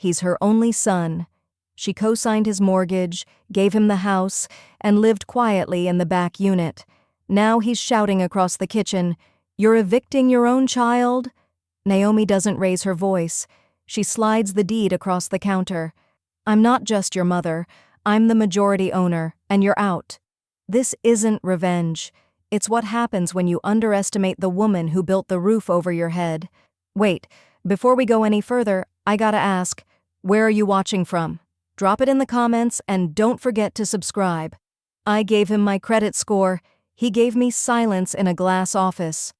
He's her only son. She co-signed his mortgage, gave him the house, and lived quietly in the back unit. Now he's shouting across the kitchen, "You're evicting your own child?" Naomi doesn't raise her voice. She slides the deed across the counter. "I'm not just your mother. I'm the majority owner, and you're out." This isn't revenge. It's what happens when you underestimate the woman who built the roof over your head. Wait, before we go any further, I gotta ask, where are you watching from? Drop it in the comments and don't forget to subscribe. I gave him my credit score. He gave me silence in a glass office.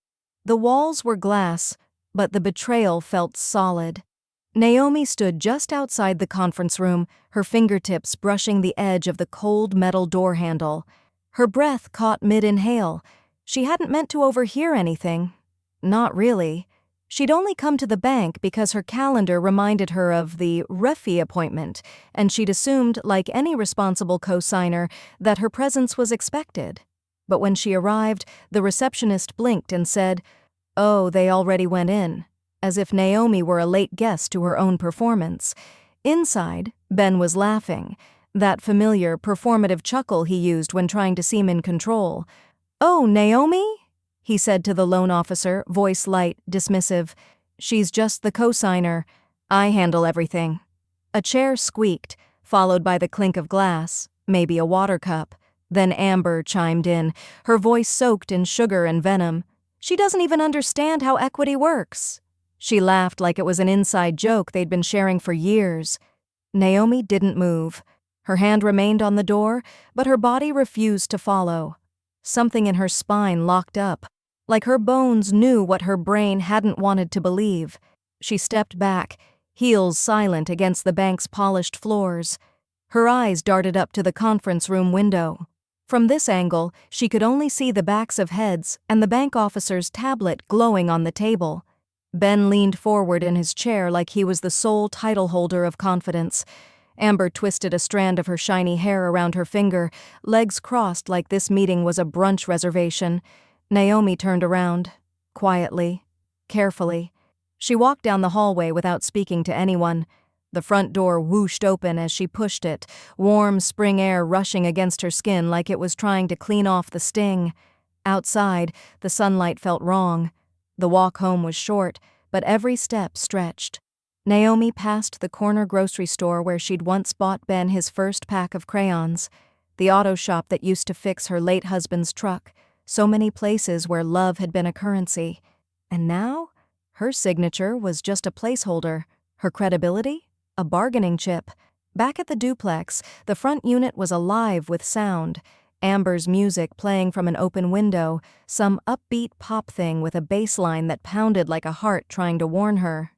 The walls were glass, but the betrayal felt solid. Naomi stood just outside the conference room, her fingertips brushing the edge of the cold metal door handle. Her breath caught mid-inhale. She hadn't meant to overhear anything. Not really. She'd only come to the bank because her calendar reminded her of the refi appointment, and she'd assumed, like any responsible co-signer, that her presence was expected. But when she arrived, the receptionist blinked and said, "Oh, they already went in," as if Naomi were a late guest to her own performance. Inside, Ben was laughing, that familiar, performative chuckle he used when trying to seem in control. "Oh, Naomi?" he said to the loan officer, voice light, dismissive. "She's just the co-signer. I handle everything." A chair squeaked, followed by the clink of glass, maybe a water cup. Then Amber chimed in, her voice soaked in sugar and venom. "She doesn't even understand how equity works." She laughed like it was an inside joke they'd been sharing for years. Naomi didn't move. Her hand remained on the door, but her body refused to follow. Something in her spine locked up, like her bones knew what her brain hadn't wanted to believe. She stepped back, heels silent against the bank's polished floors. Her eyes darted up to the conference room window. From this angle, she could only see the backs of heads and the bank officer's tablet glowing on the table. Ben leaned forward in his chair like he was the sole title holder of confidence. Amber twisted a strand of her shiny hair around her finger, legs crossed like this meeting was a brunch reservation. Naomi turned around, quietly, carefully. She walked down the hallway without speaking to anyone. The front door whooshed open as she pushed it, warm spring air rushing against her skin like it was trying to clean off the sting. Outside, the sunlight felt wrong. The walk home was short, but every step stretched. Naomi passed the corner grocery store where she'd once bought Ben his first pack of crayons, the auto shop that used to fix her late husband's truck, so many places where love had been a currency. And now, her signature was just a placeholder, her credibility, a bargaining chip. Back at the duplex, the front unit was alive with sound. Amber's music playing from an open window, some upbeat pop thing with a bass line that pounded like a heart trying to warn her.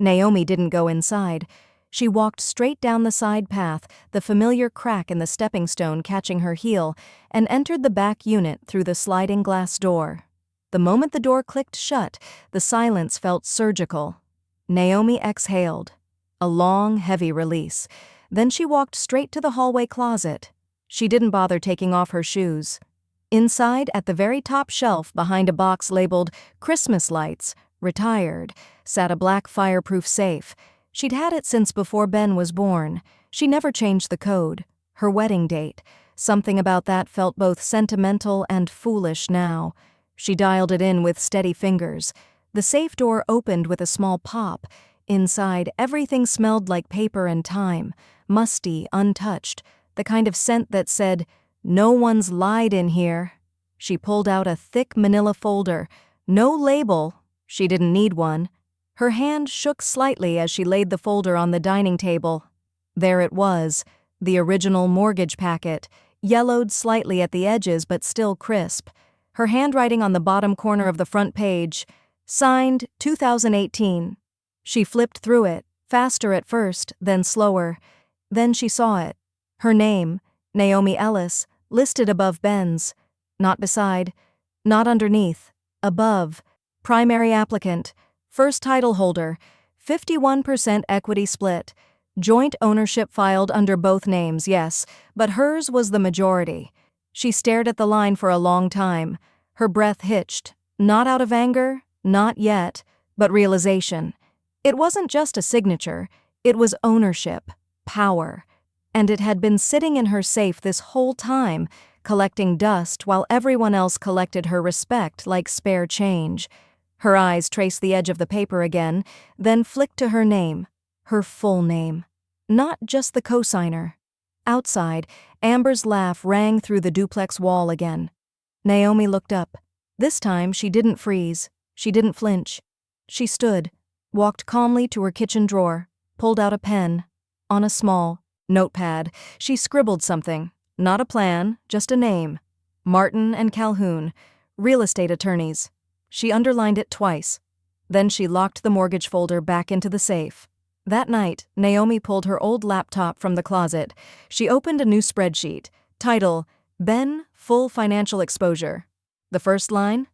Naomi didn't go inside. She walked straight down the side path, the familiar crack in the stepping stone catching her heel, and entered the back unit through the sliding glass door. The moment the door clicked shut, the silence felt surgical. Naomi exhaled, a long, heavy release. Then she walked straight to the hallway closet. She didn't bother taking off her shoes. Inside, at the very top shelf behind a box labeled "Christmas Lights," retired, sat a black fireproof safe. She'd had it since before Ben was born. She never changed the code. Her wedding date. Something about that felt both sentimental and foolish now. She dialed it in with steady fingers. The safe door opened with a small pop. Inside, everything smelled like paper and time, musty, untouched, the kind of scent that said, "No one's lied in here." She pulled out a thick manila folder. No label. She didn't need one. Her hand shook slightly as she laid the folder on the dining table. There it was, the original mortgage packet, yellowed slightly at the edges but still crisp. Her handwriting on the bottom corner of the front page, signed 2018. She flipped through it, faster at first, then slower. Then she saw it. Her name, Naomi Ellis, listed above Ben's. Not beside, not underneath, above. Primary applicant, first title holder, 51% equity split. Joint ownership filed under both names, yes, but hers was the majority. She stared at the line for a long time. Her breath hitched, not out of anger, not yet, but realization. It wasn't just a signature. It was ownership, power, and it had been sitting in her safe this whole time, collecting dust while everyone else collected her respect like spare change. Her eyes traced the edge of the paper again, then flicked to her name, her full name. Not just the cosigner. Outside, Amber's laugh rang through the duplex wall again. Naomi looked up. This time she didn't freeze. She didn't flinch. She stood, walked calmly to her kitchen drawer, pulled out a pen. On a small notepad, she scribbled something. Not a plan, just a name. Martin and Calhoun, real estate attorneys. She underlined it twice. Then she locked the mortgage folder back into the safe. That night, Naomi pulled her old laptop from the closet. She opened a new spreadsheet. Title, Ben, Full Financial Exposure. The first line?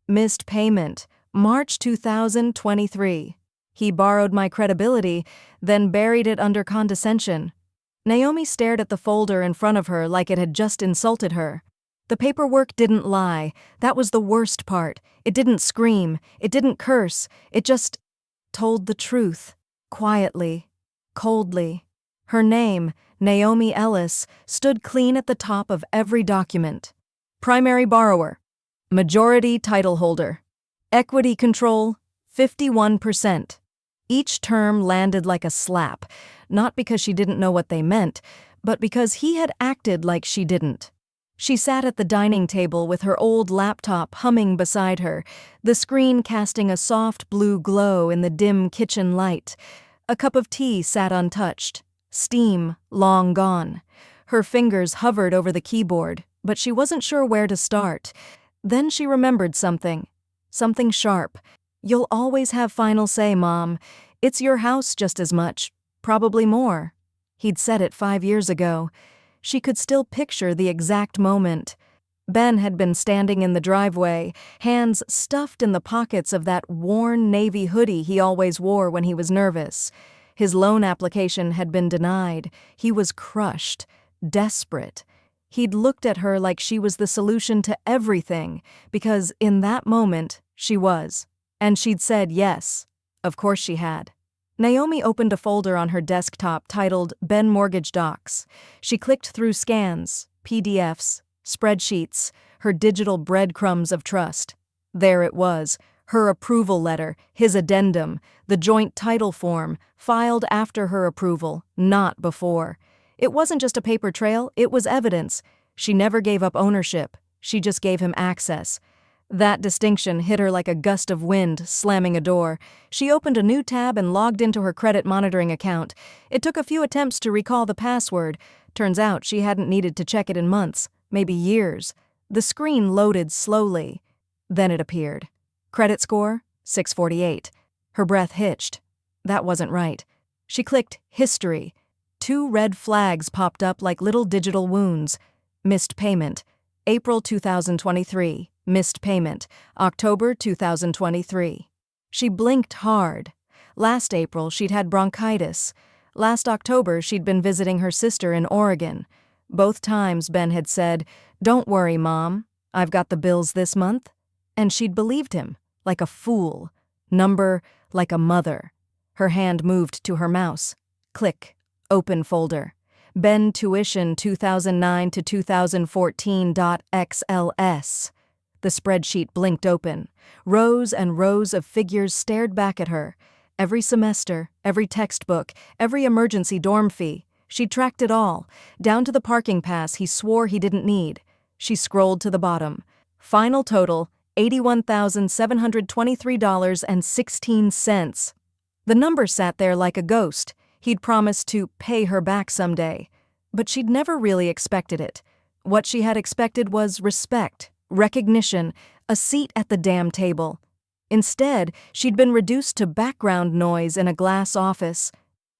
Missed payment, March 2023. He borrowed my credibility, then buried it under condescension. Naomi stared at the folder in front of her like it had just insulted her. The paperwork didn't lie. That was the worst part. It didn't scream. It didn't curse. It just told the truth. Quietly. Coldly. Her name, Naomi Ellis, stood clean at the top of every document. Primary borrower. Majority title holder. Equity control, 51%. Each term landed like a slap, not because she didn't know what they meant, but because he had acted like she didn't. She sat at the dining table with her old laptop humming beside her, the screen casting a soft blue glow in the dim kitchen light. A cup of tea sat untouched, steam long gone. Her fingers hovered over the keyboard, but she wasn't sure where to start. Then she remembered something sharp. You'll always have final say, Mom. It's your house just as much, probably more. He'd said it 5 years ago. She could still picture the exact moment. Ben had been standing in the driveway, hands stuffed in the pockets of that worn navy hoodie he always wore when he was nervous. His loan application had been denied. He was crushed, desperate. He'd looked at her like she was the solution to everything, because in that moment, she was. And she'd said yes. Of course she had. Naomi opened a folder on her desktop titled Ben Mortgage Docs. She clicked through scans, PDFs, spreadsheets, her digital breadcrumbs of trust. There it was, her approval letter, his addendum, the joint title form, filed after her approval, not before. It wasn't just a paper trail, it was evidence. She never gave up ownership, she just gave him access. That distinction hit her like a gust of wind, slamming a door. She opened a new tab and logged into her credit monitoring account. It took a few attempts to recall the password. Turns out she hadn't needed to check it in months, maybe years. The screen loaded slowly. Then it appeared. Credit score, 648. Her breath hitched. That wasn't right. She clicked History. 2 red flags popped up like little digital wounds. Missed payment. April 2023. Missed payment. October 2023. She blinked hard. Last April, she'd had bronchitis. Last October, she'd been visiting her sister in Oregon. Both times, Ben had said, "Don't worry, Mom. I've got the bills this month." And she'd believed him, like a fool. Number, like a mother. Her hand moved to her mouse. Click. Open folder. Ben Tuition 2009 to 2014.xls. The spreadsheet blinked open. Rows and rows of figures stared back at her. Every semester, every textbook, every emergency dorm fee. She tracked it all, down to the parking pass he swore he didn't need. She scrolled to the bottom. Final total, $81,723.16. The number sat there like a ghost. He'd promised to pay her back someday. But she'd never really expected it. What she had expected was respect, recognition, a seat at the damn table. Instead, she'd been reduced to background noise in a glass office.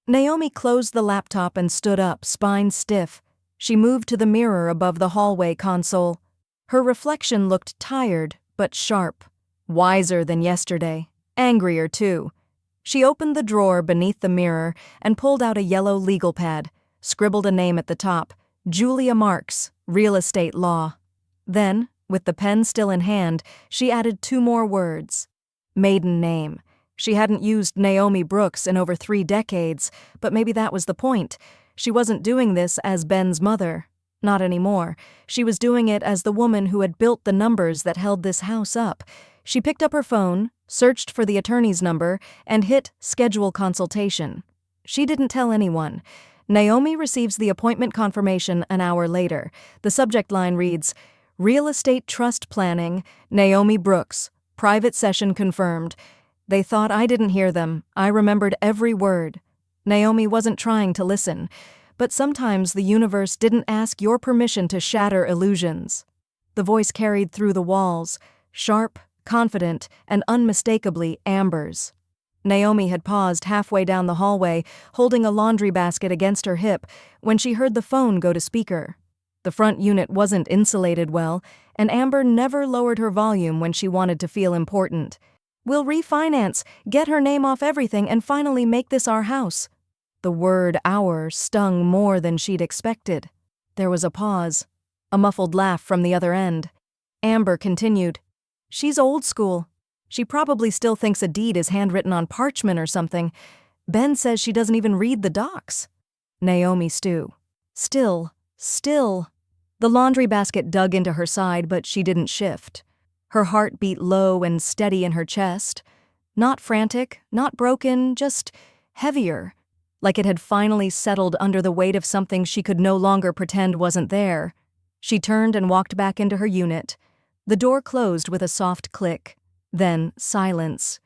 Naomi closed the laptop and stood up, spine stiff. She moved to the mirror above the hallway console. Her reflection looked tired, but sharp. Wiser than yesterday. Angrier, too. She opened the drawer beneath the mirror and pulled out a yellow legal pad, scribbled a name at the top, Julia Marks, Real Estate Law. Then, with the pen still in hand, she added 2 more words. Maiden name, She hadn't used Naomi Brooks in over 3 decades, but maybe that was the point. She wasn't doing this as Ben's mother. Not anymore. She was doing it as the woman who had built the numbers that held this house up. She picked up her phone, searched for the attorney's number, and hit schedule consultation. She didn't tell anyone. Naomi receives the appointment confirmation an hour later. The subject line reads, "Real Estate Trust Planning, Naomi Brooks. Private session confirmed." They thought I didn't hear them. I remembered every word. Naomi wasn't trying to listen, but sometimes the universe didn't ask your permission to shatter illusions. The voice carried through the walls, sharp, confident, and unmistakably Amber's. Naomi had paused halfway down the hallway, holding a laundry basket against her hip, when she heard the phone go to speaker. The front unit wasn't insulated well, and Amber never lowered her volume when she wanted to feel important. "We'll refinance, get her name off everything, and finally make this our house." The word "our" stung more than she'd expected. There was a pause, a muffled laugh from the other end. Amber continued, "She's old school. She probably still thinks a deed is handwritten on parchment or something. Ben says she doesn't even read the docs." Naomi Stew. Still. The laundry basket dug into her side, but she didn't shift. Her heart beat low and steady in her chest. Not frantic, not broken, just heavier, like it had finally settled under the weight of something she could no longer pretend wasn't there. She turned and walked back into her unit. The door closed with a soft click. Then silence,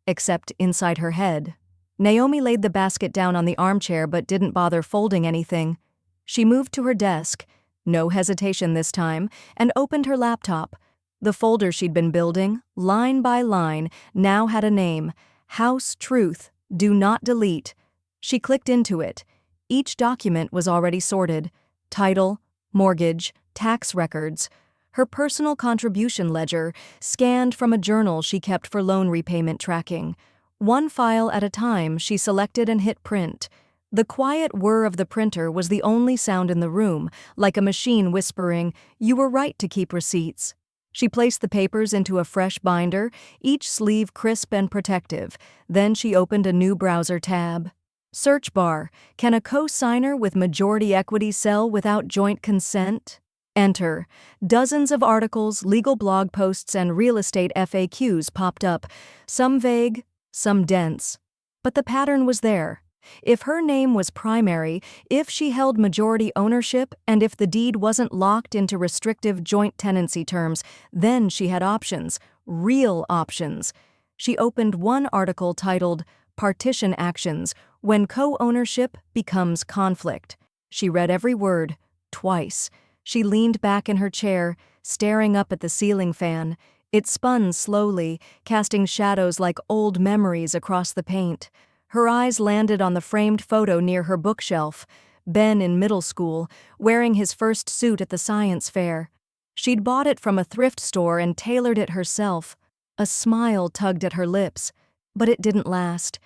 except inside her head. Naomi laid the basket down on the armchair but didn't bother folding anything. She moved to her desk, no hesitation this time, and opened her laptop. The folder she'd been building, line by line, now had a name: House Truth, Do Not Delete. She clicked into it. Each document was already sorted: title, mortgage, tax records. Her personal contribution ledger, scanned from a journal she kept for loan repayment tracking. One file at a time, she selected and hit print. The quiet whir of the printer was the only sound in the room, like a machine whispering, "You were right to keep receipts." She placed the papers into a fresh binder, each sleeve crisp and protective. Then she opened a new browser tab. Search bar: Can a co-signer with majority equity sell without joint consent? Enter. Dozens of articles, legal blog posts, and real estate FAQs popped up, some vague, some dense. But the pattern was there. If her name was primary, if she held majority ownership, and if the deed wasn't locked into restrictive joint tenancy terms, then she had options, real options. She opened one article titled, "Partition Actions, When Co-Ownership Becomes Conflict." She read every word, twice. She leaned back in her chair, staring up at the ceiling fan. It spun slowly, casting shadows like old memories across the paint. Her eyes landed on the framed photo near her bookshelf, Ben in middle school, wearing his first suit at the science fair. She'd bought it from a thrift store and tailored it herself. A smile tugged at her lips, but it didn't last,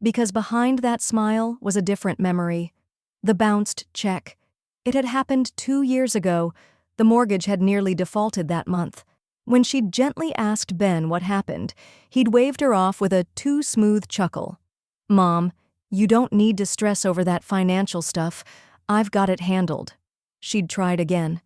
because behind that smile was a different memory. The bounced check. It had happened 2 years ago. The mortgage had nearly defaulted that month. When she'd gently asked Ben what happened, he'd waved her off with a too smooth chuckle. "Mom, you don't need to stress over that financial stuff. I've got it handled." She'd tried again.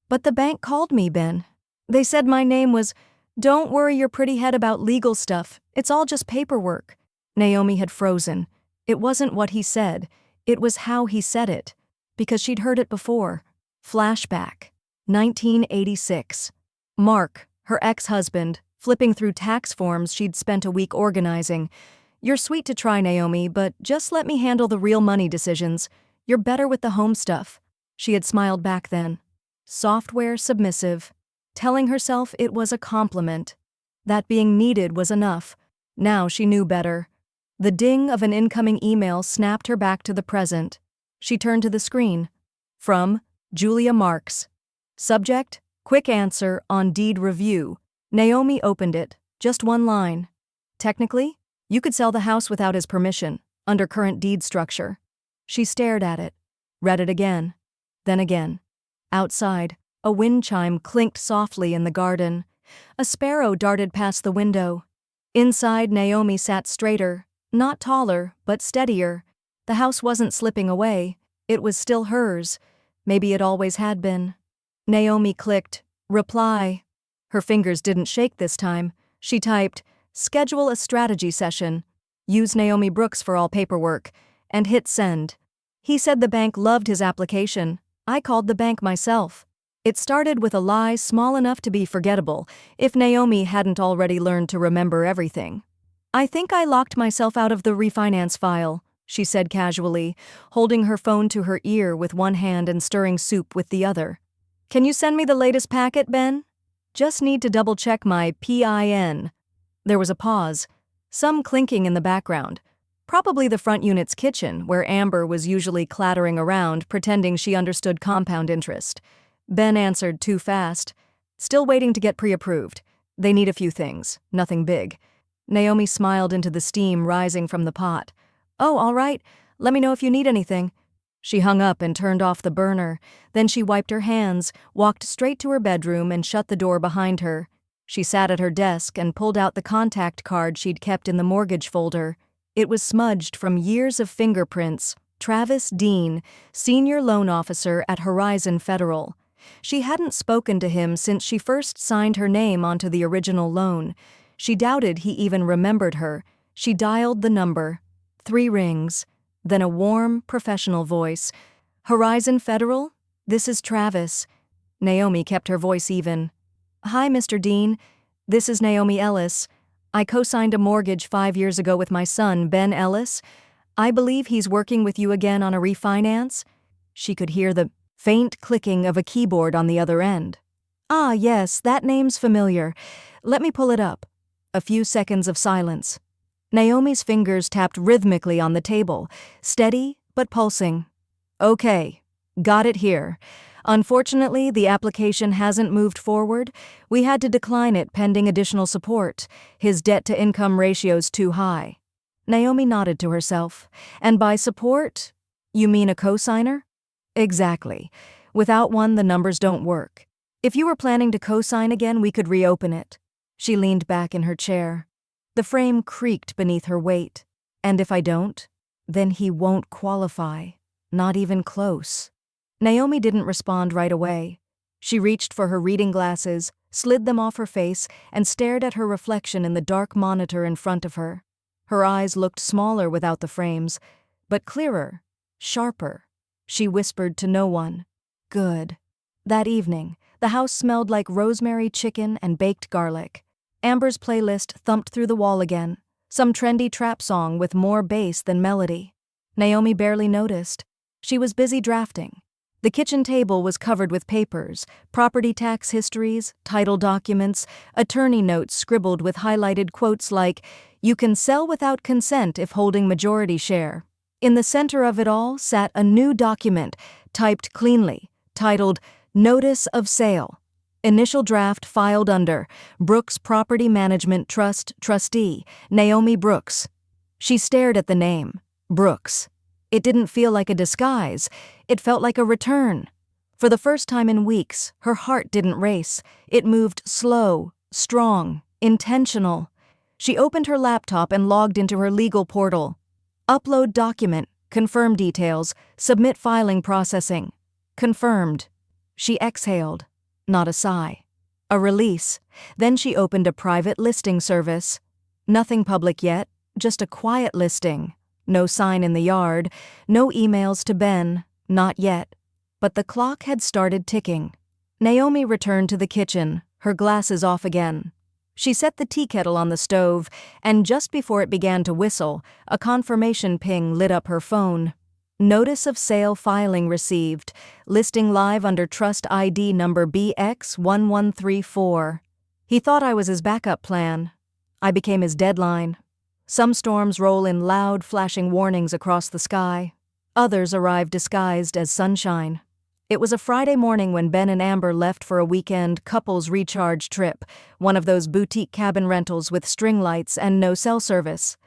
"But the bank called me, Ben. They said my name was—" "Don't worry your pretty head about legal stuff. It's all just paperwork." Naomi had frozen. It wasn't what he said. It was how he said it. Because she'd heard it before. Flashback. 1986. Mark, her ex-husband, flipping through tax forms she'd spent a week organizing. "You're sweet to try, Naomi, but just let me handle the real money decisions. You're better with the home stuff." She had smiled back then. Software submissive. Telling herself it was a compliment. That being needed was enough. Now she knew better. The ding of an incoming email snapped her back to the present. She turned to the screen. From Julia Marks. Subject: Quick answer on deed review. Naomi opened it. Just one line. Technically, you could sell the house without his permission, under current deed structure. She stared at it, read it again, then again. Outside, a wind chime clinked softly in the garden. A sparrow darted past the window. Inside, Naomi sat straighter, not taller, but steadier. The house wasn't slipping away. It was still hers. Maybe it always had been. Naomi clicked, "Reply." Her fingers didn't shake this time. She typed, "Schedule a strategy session. Use Naomi Brooks for all paperwork," and hit send. He said the bank loved his application. I called the bank myself. It started with a lie small enough to be forgettable, if Naomi hadn't already learned to remember everything. "I think I locked myself out of the refinance file," she said casually, holding her phone to her ear with one hand and stirring soup with the other. "Can you send me the latest packet, Ben? Just need to double-check my PIN." There was a pause, some clinking in the background. Probably the front unit's kitchen, where Amber was usually clattering around, pretending she understood compound interest. Ben answered too fast. "Still waiting to get pre-approved. They need a few things, nothing big." Naomi smiled into the steam rising from the pot. "Oh, all right. Let me know if you need anything." She hung up and turned off the burner. Then she wiped her hands, walked straight to her bedroom and shut the door behind her. She sat at her desk and pulled out the contact card she'd kept in the mortgage folder. It was smudged from years of fingerprints. Travis Dean, senior loan officer at Horizon Federal. She hadn't spoken to him since she first signed her name onto the original loan. She doubted he even remembered her. She dialed the number. 3 rings. Then a warm, professional voice. "Horizon Federal? This is Travis." Naomi kept her voice even. "Hi, Mr. Dean. This is Naomi Ellis. I co-signed a mortgage 5 years ago with my son, Ben Ellis. I believe he's working with you again on a refinance." She could hear the faint clicking of a keyboard on the other end. "Ah, yes, that name's familiar. Let me pull it up." A few seconds of silence. Naomi's fingers tapped rhythmically on the table, steady but pulsing. "Okay, got it here. Unfortunately, the application hasn't moved forward. We had to decline it pending additional support. His debt-to-income ratio's too high." Naomi nodded to herself. "And by support, you mean a cosigner?" "Exactly. Without one, the numbers don't work. If you were planning to cosign again, we could reopen it." She leaned back in her chair. The frame creaked beneath her weight. "And if I don't? Then he won't qualify. Not even close." Naomi didn't respond right away. She reached for her reading glasses, slid them off her face, and stared at her reflection in the dark monitor in front of her. Her eyes looked smaller without the frames, but clearer, sharper. She whispered to no one. "Good." That evening, the house smelled like rosemary chicken and baked garlic. Amber's playlist thumped through the wall again, some trendy trap song with more bass than melody. Naomi barely noticed. She was busy drafting. The kitchen table was covered with papers, property tax histories, title documents, attorney notes scribbled with highlighted quotes like, "You can sell without consent if holding majority share." In the center of it all sat a new document, typed cleanly, titled Notice of Sale. Initial draft filed under Brooks Property Management Trust Trustee, Naomi Brooks. She stared at the name, Brooks. It didn't feel like a disguise. It felt like a return. For the first time in weeks, her heart didn't race. It moved slow, strong, intentional. She opened her laptop and logged into her legal portal. Upload document, confirm details, submit filing processing. Confirmed. She exhaled. Not a sigh. A release. Then she opened a private listing service. Nothing public yet, just a quiet listing. No sign in the yard, no emails to Ben, not yet. But the clock had started ticking. Naomi returned to the kitchen, her glasses off again. She set the tea kettle on the stove, and just before it began to whistle, a confirmation ping lit up her phone. Notice of sale filing received, listing live under trust ID number BX1134. He thought I was his backup plan. I became his deadline. Some storms roll in loud, flashing warnings across the sky. Others arrive disguised as sunshine. It was a Friday morning when Ben and Amber left for a weekend couples recharge trip, one of those boutique cabin rentals with string lights and no cell service.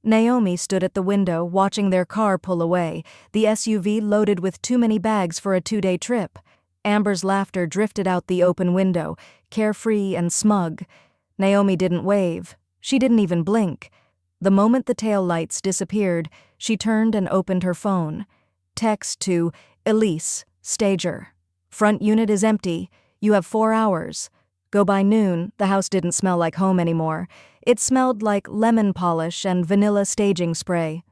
Naomi stood at the window watching their car pull away, the SUV loaded with too many bags for a 2-day trip. Amber's laughter drifted out the open window, carefree and smug. Naomi didn't wave. She didn't even blink. The moment the tail lights disappeared, she turned and opened her phone. Text to Elise, stager. Front unit is empty. You have 4 hours. Go by noon, the house didn't smell like home anymore. It smelled like lemon polish and vanilla staging spray.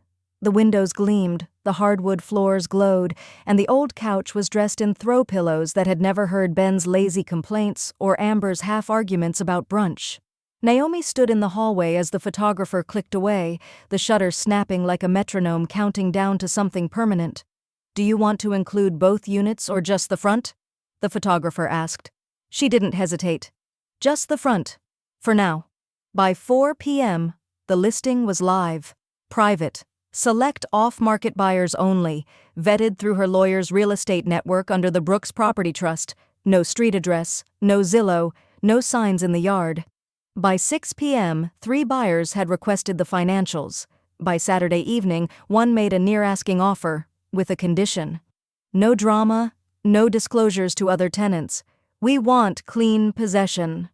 The windows gleamed, the hardwood floors glowed, and the old couch was dressed in throw pillows that had never heard Ben's lazy complaints or Amber's half-arguments about brunch. Naomi stood in the hallway as the photographer clicked away, the shutter snapping like a metronome counting down to something permanent. "Do you want to include both units or just the front?" the photographer asked. She didn't hesitate. "Just the front. For now." By 4 p.m., the listing was live. Private. Select off-market buyers only, vetted through her lawyer's real estate network under the Brooks Property Trust. No street address, no Zillow, no signs in the yard. By 6 p.m., 3 buyers had requested the financials. By Saturday evening, one made a near-asking offer, with a condition. No drama, no disclosures to other tenants. We want clean possession.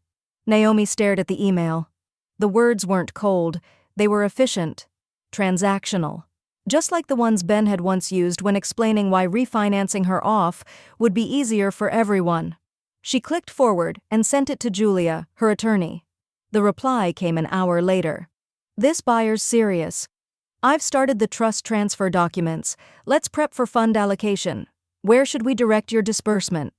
Naomi stared at the email. The words weren't cold, they were efficient. Transactional. Just like the ones Ben had once used when explaining why refinancing her off would be easier for everyone. She clicked forward and sent it to Julia, her attorney. The reply came an hour later. "This buyer's serious. I've started the trust transfer documents. Let's prep for fund allocation. Where should we direct your disbursement?"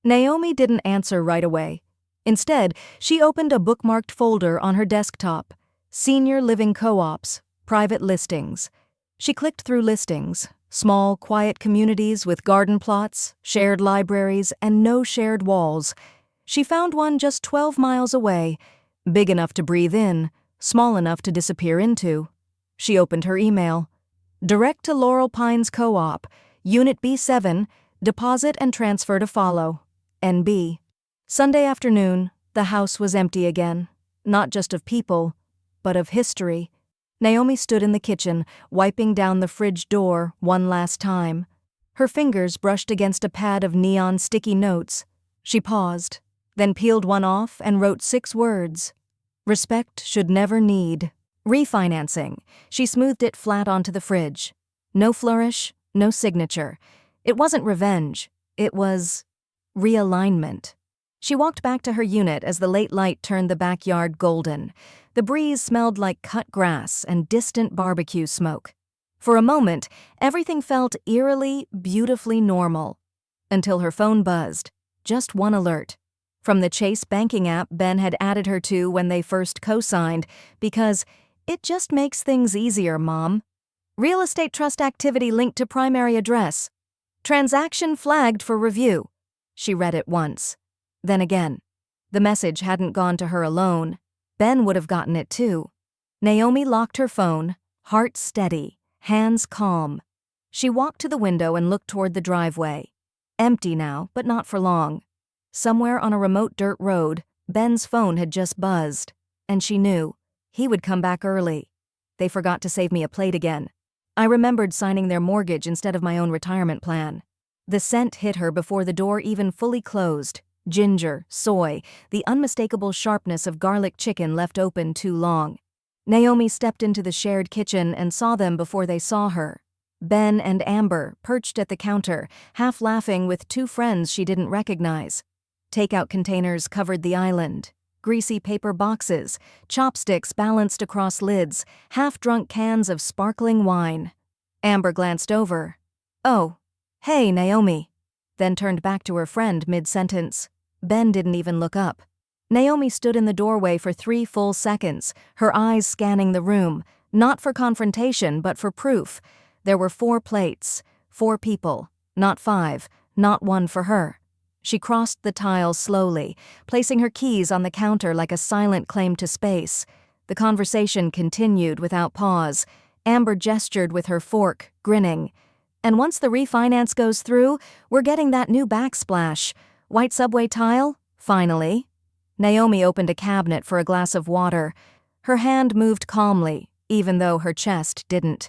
Naomi didn't answer right away. Instead, she opened a bookmarked folder on her desktop. Senior Living Co-ops. Private listings. She clicked through listings, small, quiet communities with garden plots, shared libraries, and no shared walls. She found one just 12 miles away, big enough to breathe in, small enough to disappear into. She opened her email. "Direct to Laurel Pines Co-op, Unit B7, deposit and transfer to follow. NB." Sunday afternoon, the house was empty again, not just of people, but of history. Naomi stood in the kitchen, wiping down the fridge door one last time. Her fingers brushed against a pad of neon sticky notes. She paused, then peeled one off and wrote 6 words. Respect should never need. Refinancing. She smoothed it flat onto the fridge. No flourish, no signature. It wasn't revenge. It was realignment. She walked back to her unit as the late light turned the backyard golden. The breeze smelled like cut grass and distant barbecue smoke. For a moment, everything felt eerily, beautifully normal. Until her phone buzzed. Just one alert. From the Chase banking app Ben had added her to when they first co-signed, because it just makes things easier, Mom. Real estate trust activity linked to primary address. Transaction flagged for review. She read it once. Then again. The message hadn't gone to her alone. Ben would have gotten it too. Naomi locked her phone, heart steady, hands calm. She walked to the window and looked toward the driveway. Empty now, but not for long. Somewhere on a remote dirt road, Ben's phone had just buzzed. And she knew. He would come back early. They forgot to save me a plate again. I remembered signing their mortgage instead of my own retirement plan. The scent hit her before the door even fully closed. Ginger, soy, the unmistakable sharpness of garlic chicken left open too long. Naomi stepped into the shared kitchen and saw them before they saw her. Ben and Amber, perched at the counter, half laughing with 2 friends she didn't recognize. Takeout containers covered the island. Greasy paper boxes, chopsticks balanced across lids, half-drunk cans of sparkling wine. Amber glanced over. "Oh, hey, Naomi," then turned back to her friend mid-sentence. Ben didn't even look up. Naomi stood in the doorway for 3 full seconds, her eyes scanning the room, not for confrontation but for proof. There were 4 plates, 4 people, not 5, not one for her. She crossed the tiles slowly, placing her keys on the counter like a silent claim to space. The conversation continued without pause. Amber gestured with her fork, grinning. "And once the refinance goes through, we're getting that new backsplash. White subway tile? Finally." Naomi opened a cabinet for a glass of water. Her hand moved calmly, even though her chest didn't.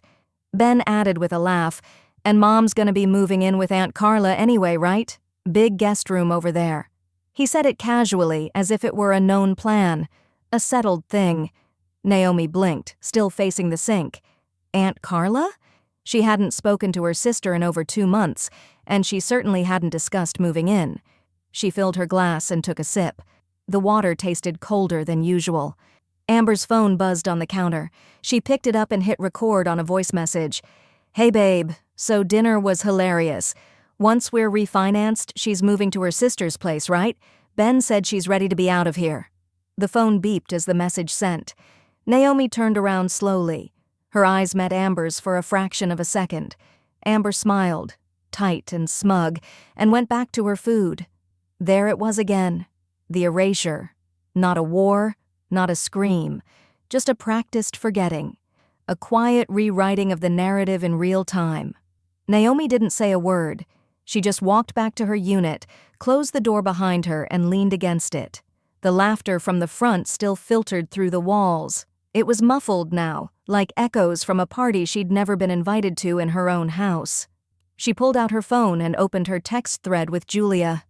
Ben added with a laugh, "And Mom's gonna be moving in with Aunt Carla anyway, right? Big guest room over there." He said it casually, as if it were a known plan, a settled thing. Naomi blinked, still facing the sink. Aunt Carla? She hadn't spoken to her sister in over 2 months, and she certainly hadn't discussed moving in. She filled her glass and took a sip. The water tasted colder than usual. Amber's phone buzzed on the counter. She picked it up and hit record on a voice message. "Hey babe, so dinner was hilarious. Once we're refinanced, she's moving to her sister's place, right? Ben said she's ready to be out of here." The phone beeped as the message sent. Naomi turned around slowly. Her eyes met Amber's for a fraction of a second. Amber smiled, tight and smug, and went back to her food. There it was again. The erasure. Not a war, not a scream, just a practiced forgetting. A quiet rewriting of the narrative in real time. Naomi didn't say a word. She just walked back to her unit, closed the door behind her, and leaned against it. The laughter from the front still filtered through the walls. It was muffled now, like echoes from a party she'd never been invited to in her own house. She pulled out her phone and opened her text thread with Julia.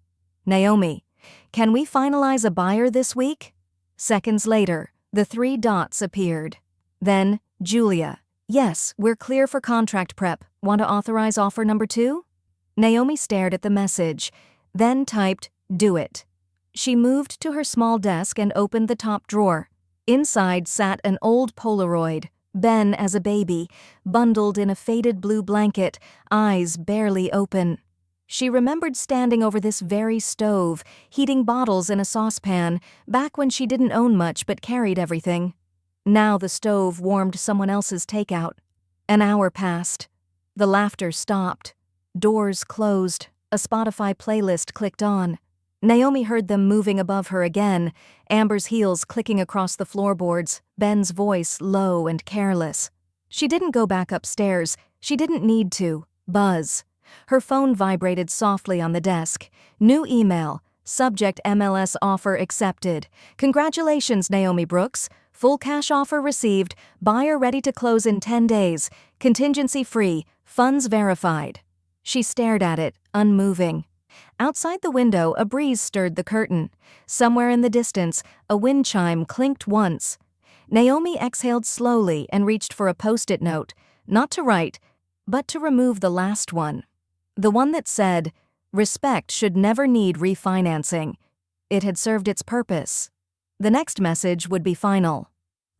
"Naomi, can we finalize a buyer this week?" Seconds later, the 3 dots appeared. Then, Julia, "Yes, we're clear for contract prep. Want to authorize offer number 2? Naomi stared at the message, then typed, "Do it." She moved to her small desk and opened the top drawer. Inside sat an old Polaroid, Ben as a baby, bundled in a faded blue blanket, eyes barely open. She remembered standing over this very stove, heating bottles in a saucepan, back when she didn't own much but carried everything. Now the stove warmed someone else's takeout. An hour passed. The laughter stopped. Doors closed. A Spotify playlist clicked on. Naomi heard them moving above her again, Amber's heels clicking across the floorboards, Ben's voice low and careless. She didn't go back upstairs. She didn't need to. Buzz. Her phone vibrated softly on the desk. New email. Subject MLS offer accepted. "Congratulations, Naomi Brooks. Full cash offer received. Buyer ready to close in 10 days. Contingency free. Funds verified." She stared at it, unmoving. Outside the window, a breeze stirred the curtain. Somewhere in the distance, a wind chime clinked once. Naomi exhaled slowly and reached for a post-it note, not to write, but to remove the last one. The one that said, "Respect should never need refinancing." It had served its purpose. The next message would be final.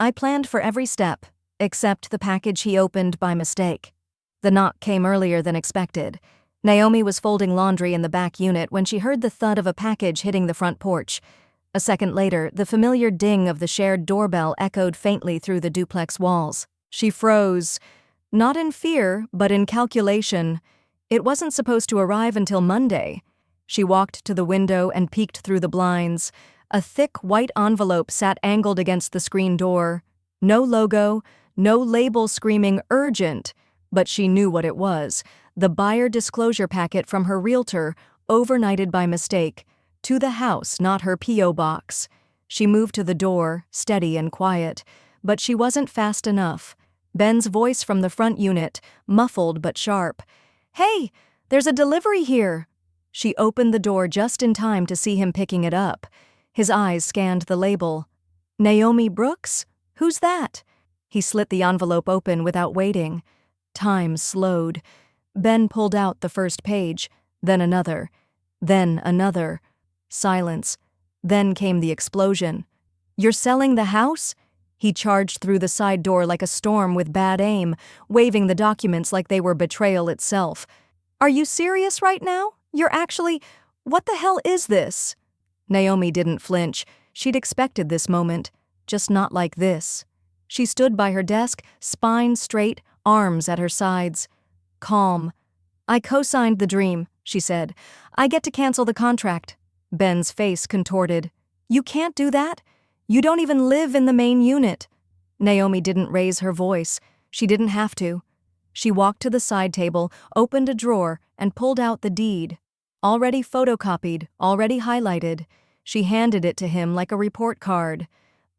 "I planned for every step, except the package he opened by mistake." The knock came earlier than expected. Naomi was folding laundry in the back unit when she heard the thud of a package hitting the front porch. A second later, the familiar ding of the shared doorbell echoed faintly through the duplex walls. She froze, not in fear, but in calculation. It wasn't supposed to arrive until Monday. She walked to the window and peeked through the blinds. A thick white envelope sat angled against the screen door. No logo, no label screaming urgent, but she knew what it was. The buyer disclosure packet from her realtor, overnighted by mistake, to the house, not her P.O. box. She moved to the door, steady and quiet, but she wasn't fast enough. Ben's voice from the front unit, muffled but sharp. "Hey, there's a delivery here." She opened the door just in time to see him picking it up. His eyes scanned the label. "Naomi Brooks? Who's that?" He slit the envelope open without waiting. Time slowed. Ben pulled out the first page, then another, then another. Silence. Then came the explosion. "You're selling the house?" He charged through the side door like a storm with bad aim, waving the documents like they were betrayal itself. "Are you serious right now? You're actually— What the hell is this?" Naomi didn't flinch. She'd expected this moment, just not like this. She stood by her desk, spine straight, arms at her sides. Calm. "I co-signed the dream," she said. "I get to cancel the contract." Ben's face contorted. "You can't do that. You don't even live in the main unit." Naomi didn't raise her voice. She didn't have to. She walked to the side table, opened a drawer, and pulled out the deed. Already photocopied, already highlighted. She handed it to him like a report card.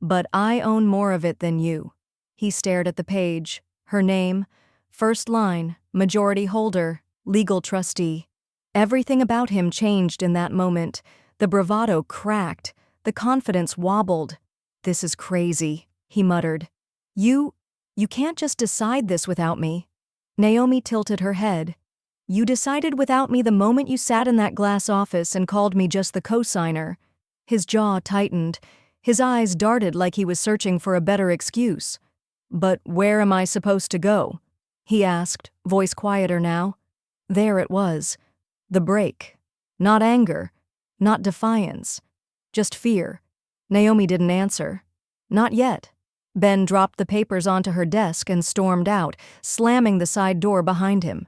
"But I own more of it than you." He stared at the page. Her name, first line, majority holder, legal trustee. Everything about him changed in that moment. The bravado cracked. The confidence wobbled. "This is crazy." he muttered. You can't just decide this without me. Naomi tilted her head. You decided without me the moment you sat in that glass office and called me just the co-signer. His jaw tightened. His eyes darted like he was searching for a better excuse. But where am I supposed to go? He asked, voice quieter now. There it was. The break. Not anger. Not defiance. Just fear. Naomi didn't answer. Not yet. Ben dropped the papers onto her desk and stormed out, slamming the side door behind him.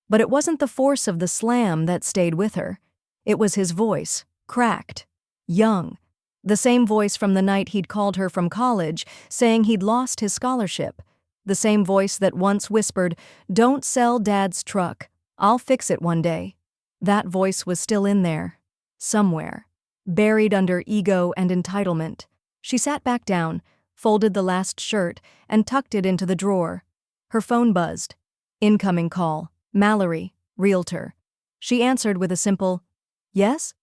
But it wasn't the force of the slam that stayed with her. It was his voice, cracked, young. The same voice from the night he'd called her from college, saying he'd lost his scholarship. The same voice that once whispered, "Don't sell Dad's truck. I'll fix it one day." That voice was still in there. Somewhere. Buried under ego and entitlement. She sat back down, folded the last shirt, and tucked it into the drawer. Her phone buzzed. Incoming call. Mallory, realtor. She answered with a simple, "Yes?"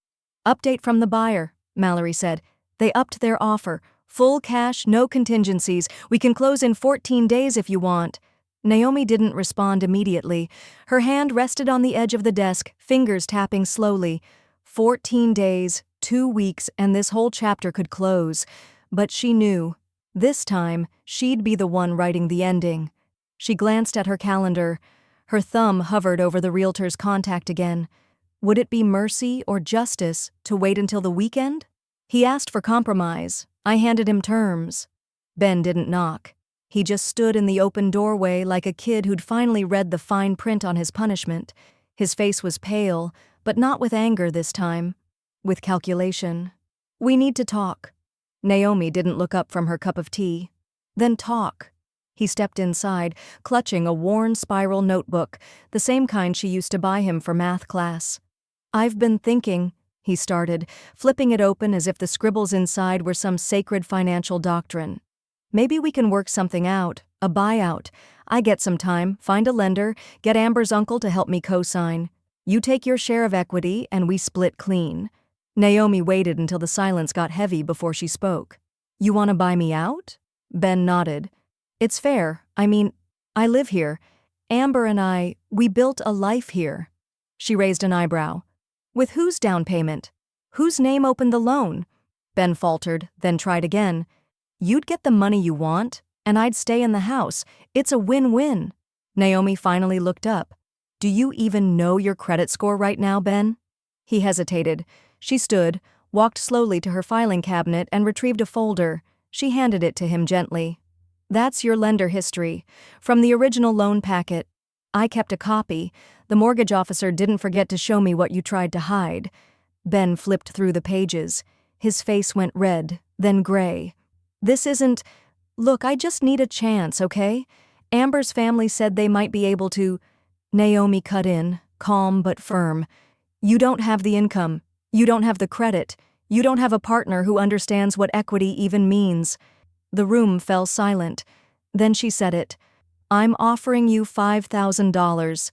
"Update from the buyer," Mallory said. "They upped their offer. Full cash, no contingencies. We can close in 14 days if you want." Naomi didn't respond immediately. Her hand rested on the edge of the desk, fingers tapping slowly. 14 days, 2 weeks, and this whole chapter could close. But she knew. This time, she'd be the one writing the ending. She glanced at her calendar. Her thumb hovered over the realtor's contact again. Would it be mercy or justice to wait until the weekend? He asked for compromise. I handed him terms. Ben didn't knock. He just stood in the open doorway like a kid who'd finally read the fine print on his punishment. His face was pale, but not with anger this time. With calculation. "We need to talk." Naomi didn't look up from her cup of tea. "Then talk." He stepped inside, clutching a worn spiral notebook, the same kind she used to buy him for math class. "I've been thinking," he started, flipping it open as if the scribbles inside were some sacred financial doctrine. "Maybe we can work something out, a buyout. I get some time, find a lender, get Amber's uncle to help me co-sign. You take your share of equity, and we split clean." Naomi waited until the silence got heavy before she spoke. "You want to buy me out?" Ben nodded. "It's fair. I mean, I live here. Amber and we built a life here." She raised an eyebrow. "With whose down payment? Whose name opened the loan?" Ben faltered, then tried again. "You'd get the money you want, and I'd stay in the house. It's a win-win." Naomi finally looked up. "Do you even know your credit score right now, Ben?" He hesitated. She stood, walked slowly to her filing cabinet and retrieved a folder. She handed it to him gently. "That's your lender history, from the original loan packet. I kept a copy. The mortgage officer didn't forget to show me what you tried to hide." Ben flipped through the pages. His face went red, then gray. "This isn't... Look, I just need a chance, okay? Amber's family said they might be able to..." Naomi cut in, calm but firm. "You don't have the income. You don't have the credit. You don't have a partner who understands what equity even means." The room fell silent. Then she said it. "I'm offering you $5,000.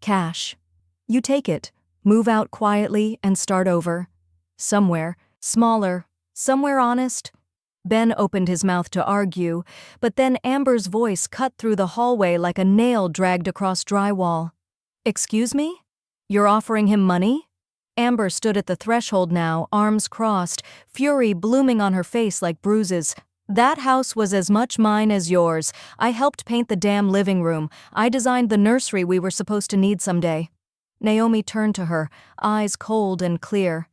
Cash. You take it, move out quietly, and start over. Somewhere, smaller, somewhere honest." Ben opened his mouth to argue, but then Amber's voice cut through the hallway like a nail dragged across drywall. "Excuse me? You're offering him money?" Amber stood at the threshold now, arms crossed, fury blooming on her face like bruises. "That house was as much mine as yours. I helped paint the damn living room. I designed the nursery we were supposed to need someday." Naomi turned to her, eyes cold and clear.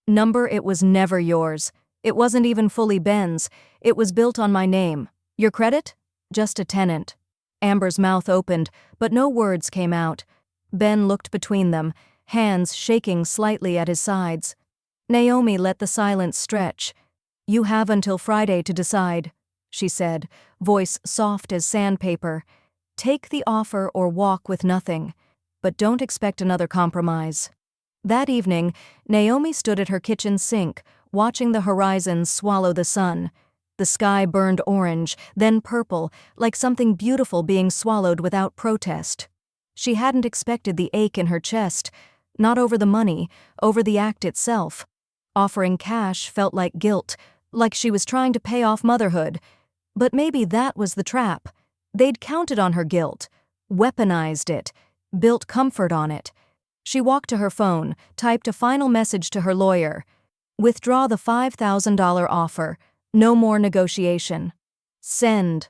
"Number, it was never yours. It wasn't even fully Ben's. It was built on my name. Your credit? Just a tenant." Amber's mouth opened, but no words came out. Ben looked between them, hands shaking slightly at his sides. Naomi let the silence stretch. "You have until Friday to decide," she said, voice soft as sandpaper. "Take the offer or walk with nothing. But don't expect another compromise." That evening, Naomi stood at her kitchen sink, watching the horizon swallow the sun. The sky burned orange, then purple, like something beautiful being swallowed without protest. She hadn't expected the ache in her chest, not over the money, over the act itself. Offering cash felt like guilt, like she was trying to pay off motherhood. But maybe that was the trap. They'd counted on her guilt, weaponized it, built comfort on it. She walked to her phone, typed a final message to her lawyer. Withdraw the $5,000 offer. No more negotiation. Send.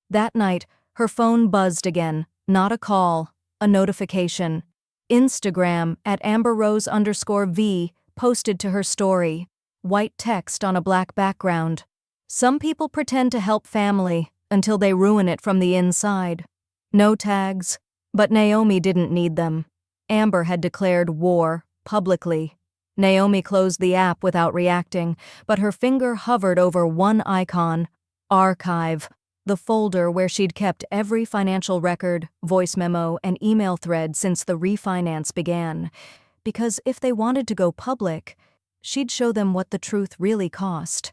That night, her phone buzzed again. Not a call, a notification. Instagram at @AmberRose_V posted to her story. White text on a black background. Some people pretend to help family until they ruin it from the inside. No tags. But Naomi didn't need them. Amber had declared war, publicly. Naomi closed the app without reacting, but her finger hovered over one icon: Archive, the folder where she'd kept every financial record, voice memo, and email thread since the refinance began. Because if they wanted to go public, she'd show them what the truth really cost.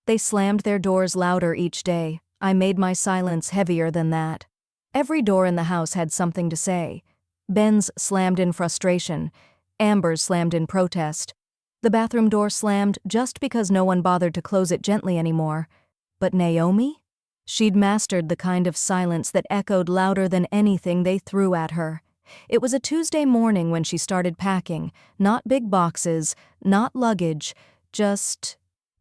They slammed their doors louder each day. I made my silence heavier than that. Every door in the house had something to say. Ben's slammed in frustration. Amber's slammed in protest. The bathroom door slammed just because no one bothered to close it gently anymore. But Naomi? She'd mastered the kind of silence that echoed louder than anything they threw at her. It was a Tuesday morning when she started packing. Not big boxes, not luggage, just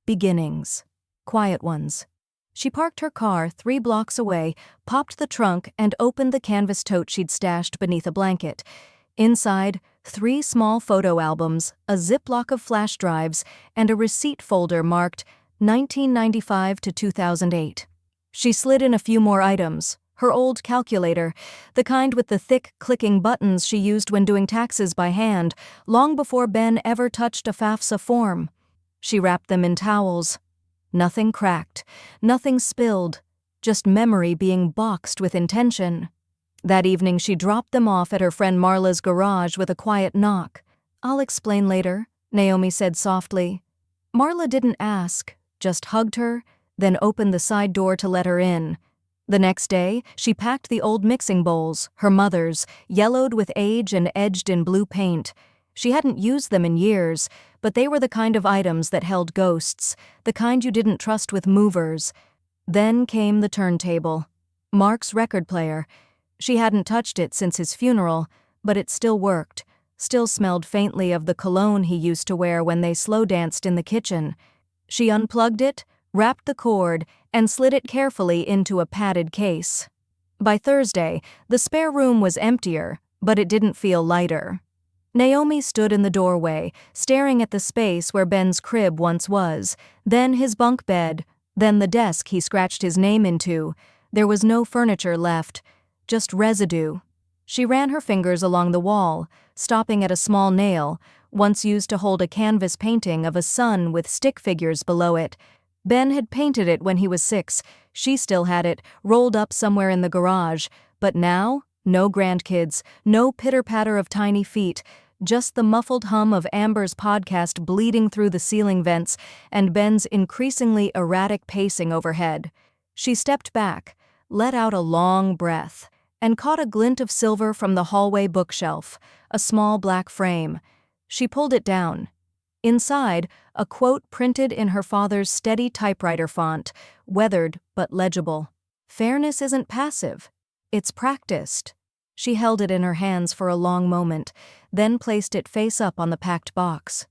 beginnings. Quiet ones. She parked her car 3 blocks away, popped the trunk, and opened the canvas tote she'd stashed beneath a blanket. Inside, 3 small photo albums, a Ziploc of flash drives, and a receipt folder marked 1995 to 2008. She slid in a few more items. Her old calculator, the kind with the thick, clicking buttons she used when doing taxes by hand, long before Ben ever touched a FAFSA form. She wrapped them in towels. Nothing cracked, nothing spilled, just memory being boxed with intention. That evening she dropped them off at her friend Marla's garage with a quiet knock. "I'll explain later," Naomi said softly. Marla didn't ask, just hugged her, then opened the side door to let her in. The next day, she packed the old mixing bowls, her mother's, yellowed with age and edged in blue paint. She hadn't used them in years, but they were the kind of items that held ghosts, the kind you didn't trust with movers. Then came the turntable. Mark's record player. She hadn't touched it since his funeral, but it still worked, still smelled faintly of the cologne he used to wear when they slow danced in the kitchen. She unplugged it, wrapped the cord, and slid it carefully into a padded case. By Thursday, the spare room was emptier, but it didn't feel lighter. Naomi stood in the doorway, staring at the space where Ben's crib once was, then his bunk bed, then the desk he scratched his name into. There was no furniture left, just residue. She ran her fingers along the wall, stopping at a small nail, once used to hold a canvas painting of a sun with stick figures below it. Ben had painted it when he was 6. She still had it, rolled up somewhere in the garage. But now, no grandkids, no pitter-patter of tiny feet, just the muffled hum of Amber's podcast bleeding through the ceiling vents and Ben's increasingly erratic pacing overhead. She stepped back, let out a long breath, and caught a glint of silver from the hallway bookshelf, a small black frame. She pulled it down. Inside, a quote printed in her father's steady typewriter font, weathered but legible. "Fairness isn't passive. It's practiced." She held it in her hands for a long moment, then placed it face up on the packed box.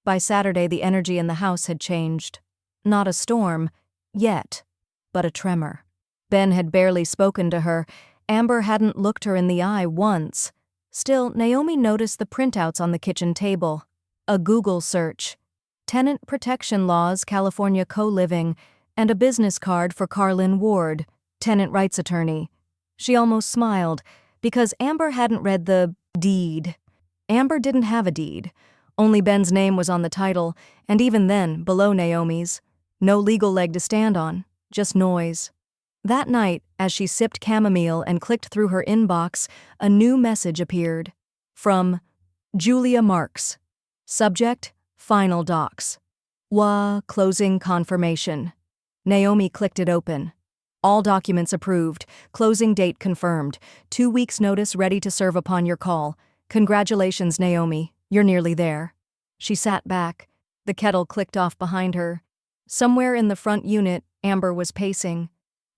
By Saturday, the energy in the house had changed. Not a storm, yet, but a tremor. Ben had barely spoken to her. Amber hadn't looked her in the eye once. Still, Naomi noticed the printouts on the kitchen table. A Google search. Tenant Protection Laws, California Co-Living, and a business card for Carlin Ward, tenant rights attorney. She almost smiled, because Amber hadn't read the deed. Amber didn't have a deed. Only Ben's name was on the title, and even then, below Naomi's. No legal leg to stand on, just noise. That night, as she sipped chamomile and clicked through her inbox, a new message appeared. From Julia Marks. Subject, Final Docs. Closing confirmation. Naomi clicked it open. All documents approved. Closing date confirmed. 2 weeks' notice ready to serve upon your call. Congratulations, Naomi. You're nearly there. She sat back. The kettle clicked off behind her. Somewhere in the front unit, Amber was pacing.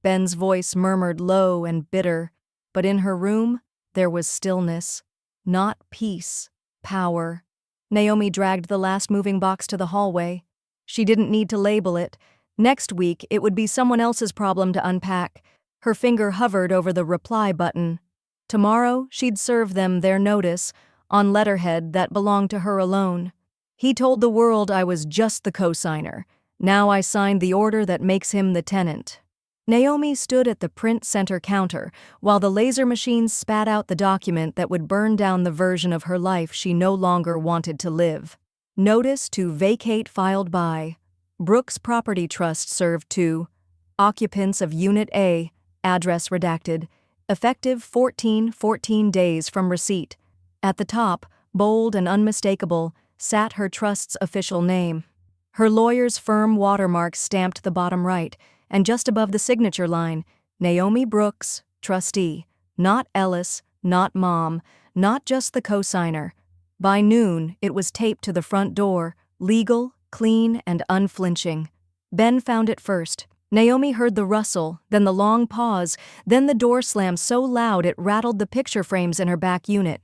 Ben's voice murmured low and bitter, but in her room, there was stillness. Not peace, power. Naomi dragged the last moving box to the hallway. She didn't need to label it. Next week, it would be someone else's problem to unpack. Her finger hovered over the reply button. Tomorrow, she'd serve them their notice, on letterhead that belonged to her alone. He told the world I was just the co-signer. Now I signed the order that makes him the tenant. Naomi stood at the print center counter while the laser machine spat out the document that would burn down the version of her life she no longer wanted to live. Notice to vacate filed by Brooks Property Trust served to occupants of Unit A, address redacted, effective 14 days from receipt. At the top, bold and unmistakable, sat her trust's official name. Her lawyer's firm watermark stamped the bottom right, and just above the signature line, Naomi Brooks, trustee, not Ellis, not Mom, not just the co-signer. By noon, it was taped to the front door, legal, clean, and unflinching. Ben found it first. Naomi heard the rustle, then the long pause, then the door slam so loud it rattled the picture frames in her back unit.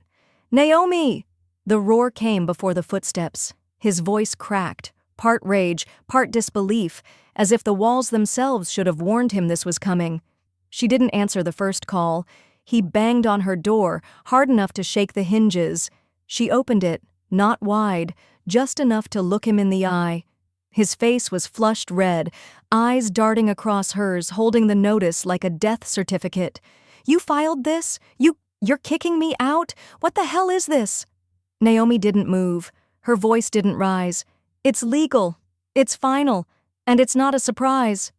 "Naomi!" The roar came before the footsteps. His voice cracked, part rage, part disbelief, as if the walls themselves should have warned him this was coming. She didn't answer the first call. He banged on her door, hard enough to shake the hinges. She opened it, not wide, just enough to look him in the eye. His face was flushed red, eyes darting across hers, holding the notice like a death certificate. "You filed this? You're kicking me out? What the hell is this?" Naomi didn't move. Her voice didn't rise. "It's legal. It's final. And it's not a surprise."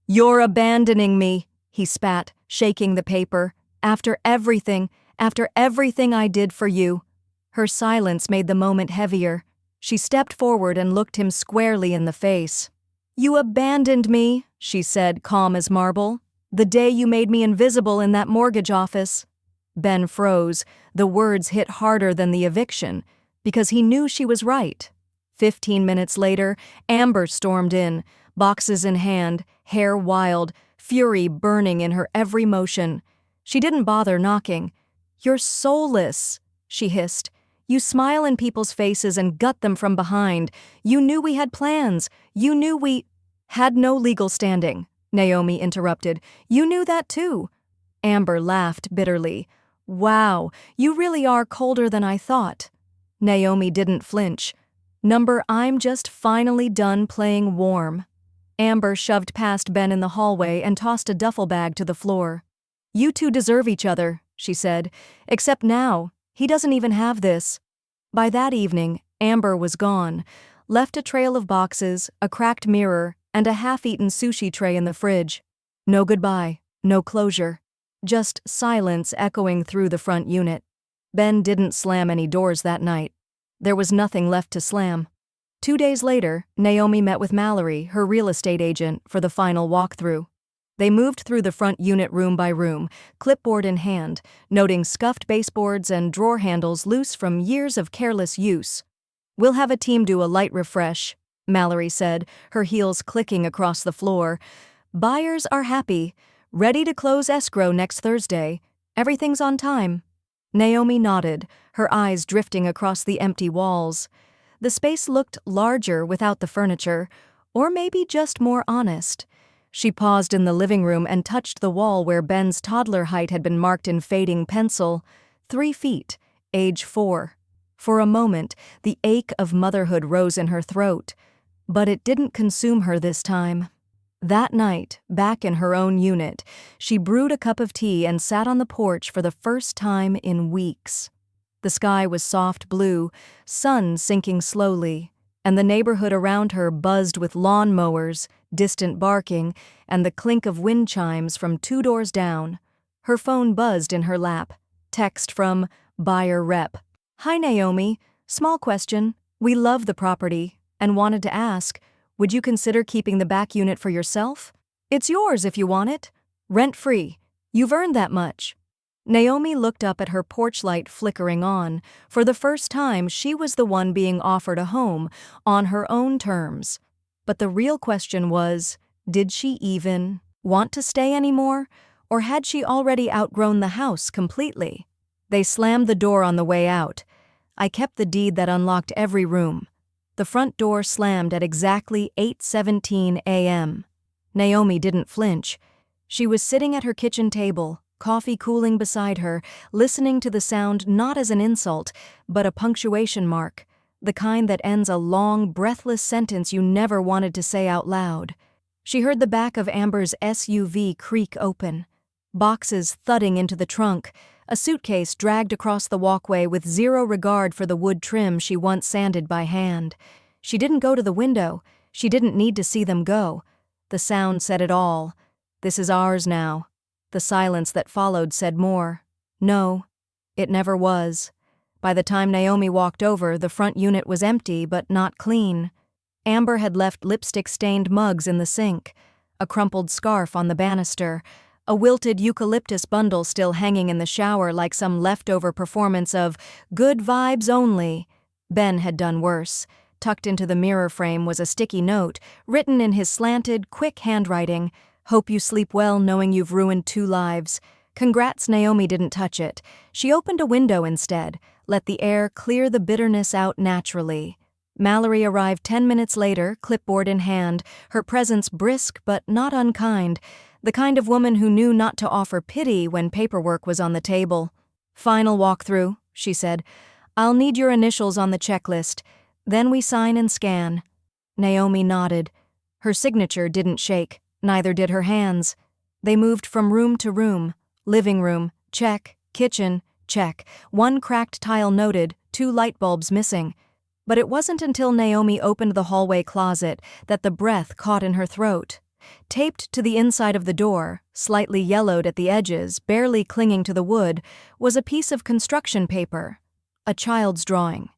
"You're abandoning me," he spat, shaking the paper. After everything I did for you." Her silence made the moment heavier. She stepped forward and looked him squarely in the face. "You abandoned me," she said, calm as marble, "the day you made me invisible in that mortgage office." Ben froze. The words hit harder than the eviction, because he knew she was right. 15 minutes later, Amber stormed in, boxes in hand, hair wild, fury burning in her every motion. She didn't bother knocking. "You're soulless," she hissed. "You smile in people's faces and gut them from behind. You knew we had plans. You knew we—" "Had no legal standing," Naomi interrupted. "You knew that too." Amber laughed bitterly. "Wow, you really are colder than I thought." Naomi didn't flinch. I'm just finally done playing warm." Amber shoved past Ben in the hallway and tossed a duffel bag to the floor. "You two deserve each other," she said. "Except now, he doesn't even have this." By that evening, Amber was gone, left a trail of boxes, a cracked mirror, and a half-eaten sushi tray in the fridge. No goodbye, no closure. Just silence echoing through the front unit. Ben didn't slam any doors that night. There was nothing left to slam. 2 days later, Naomi met with Mallory, her real estate agent, for the final walkthrough. They moved through the front unit room by room, clipboard in hand, noting scuffed baseboards and drawer handles loose from years of careless use. "We'll have a team do a light refresh," Mallory said, her heels clicking across the floor. "Buyers are happy. Ready to close escrow next Thursday. Everything's on time." Naomi nodded, her eyes drifting across the empty walls. The space looked larger without the furniture, or maybe just more honest. She paused in the living room and touched the wall where Ben's toddler height had been marked in fading pencil. 3 feet, age 4. For a moment, the ache of motherhood rose in her throat, but it didn't consume her this time. That night, back in her own unit, she brewed a cup of tea and sat on the porch for the first time in weeks. The sky was soft blue, sun sinking slowly, and the neighborhood around her buzzed with lawn mowers, distant barking, and the clink of wind chimes from 2 doors down. Her phone buzzed in her lap. Text from buyer rep. "Hi Naomi, small question. We love the property and wanted to ask, would you consider keeping the back unit for yourself? It's yours if you want it. Rent-free. You've earned that much." Naomi looked up at her porch light flickering on. For the first time, she was the one being offered a home, on her own terms. But the real question was, did she even Want to stay anymore? Or had she already outgrown the house completely? They slammed the door on the way out. I kept the deed that unlocked every room. The front door slammed at exactly 8:17 a.m. Naomi didn't flinch. She was sitting at her kitchen table, coffee cooling beside her, listening to the sound not as an insult, but a punctuation mark, the kind that ends a long, breathless sentence you never wanted to say out loud. She heard the back of Amber's SUV creak open, boxes thudding into the trunk, a suitcase dragged across the walkway with zero regard for the wood trim she once sanded by hand. She didn't go to the window. She didn't need to see them go. The sound said it all. This is ours now. The silence that followed said more. No, it never was. By the time Naomi walked over, the front unit was empty but not clean. Amber had left lipstick-stained mugs in the sink, a crumpled scarf on the banister, a wilted eucalyptus bundle still hanging in the shower like some leftover performance of Good Vibes Only. Ben had done worse. Tucked into the mirror frame was a sticky note, written in his slanted, quick handwriting. Hope you sleep well knowing you've ruined 2 lives. Congrats, Naomi didn't touch it. She opened a window instead, let the air clear the bitterness out naturally. Mallory arrived 10 minutes later, clipboard in hand, her presence brisk but not unkind, the kind of woman who knew not to offer pity when paperwork was on the table. Final walkthrough, she said. I'll need your initials on the checklist. Then we sign and scan. Naomi nodded. Her signature didn't shake, neither did her hands. They moved from room to room. Living room, check. Kitchen, check. 1 cracked tile noted, 2 light bulbs missing. But it wasn't until Naomi opened the hallway closet that the breath caught in her throat. Taped to the inside of the door, slightly yellowed at the edges, barely clinging to the wood, was a piece of construction paper. A child's drawing.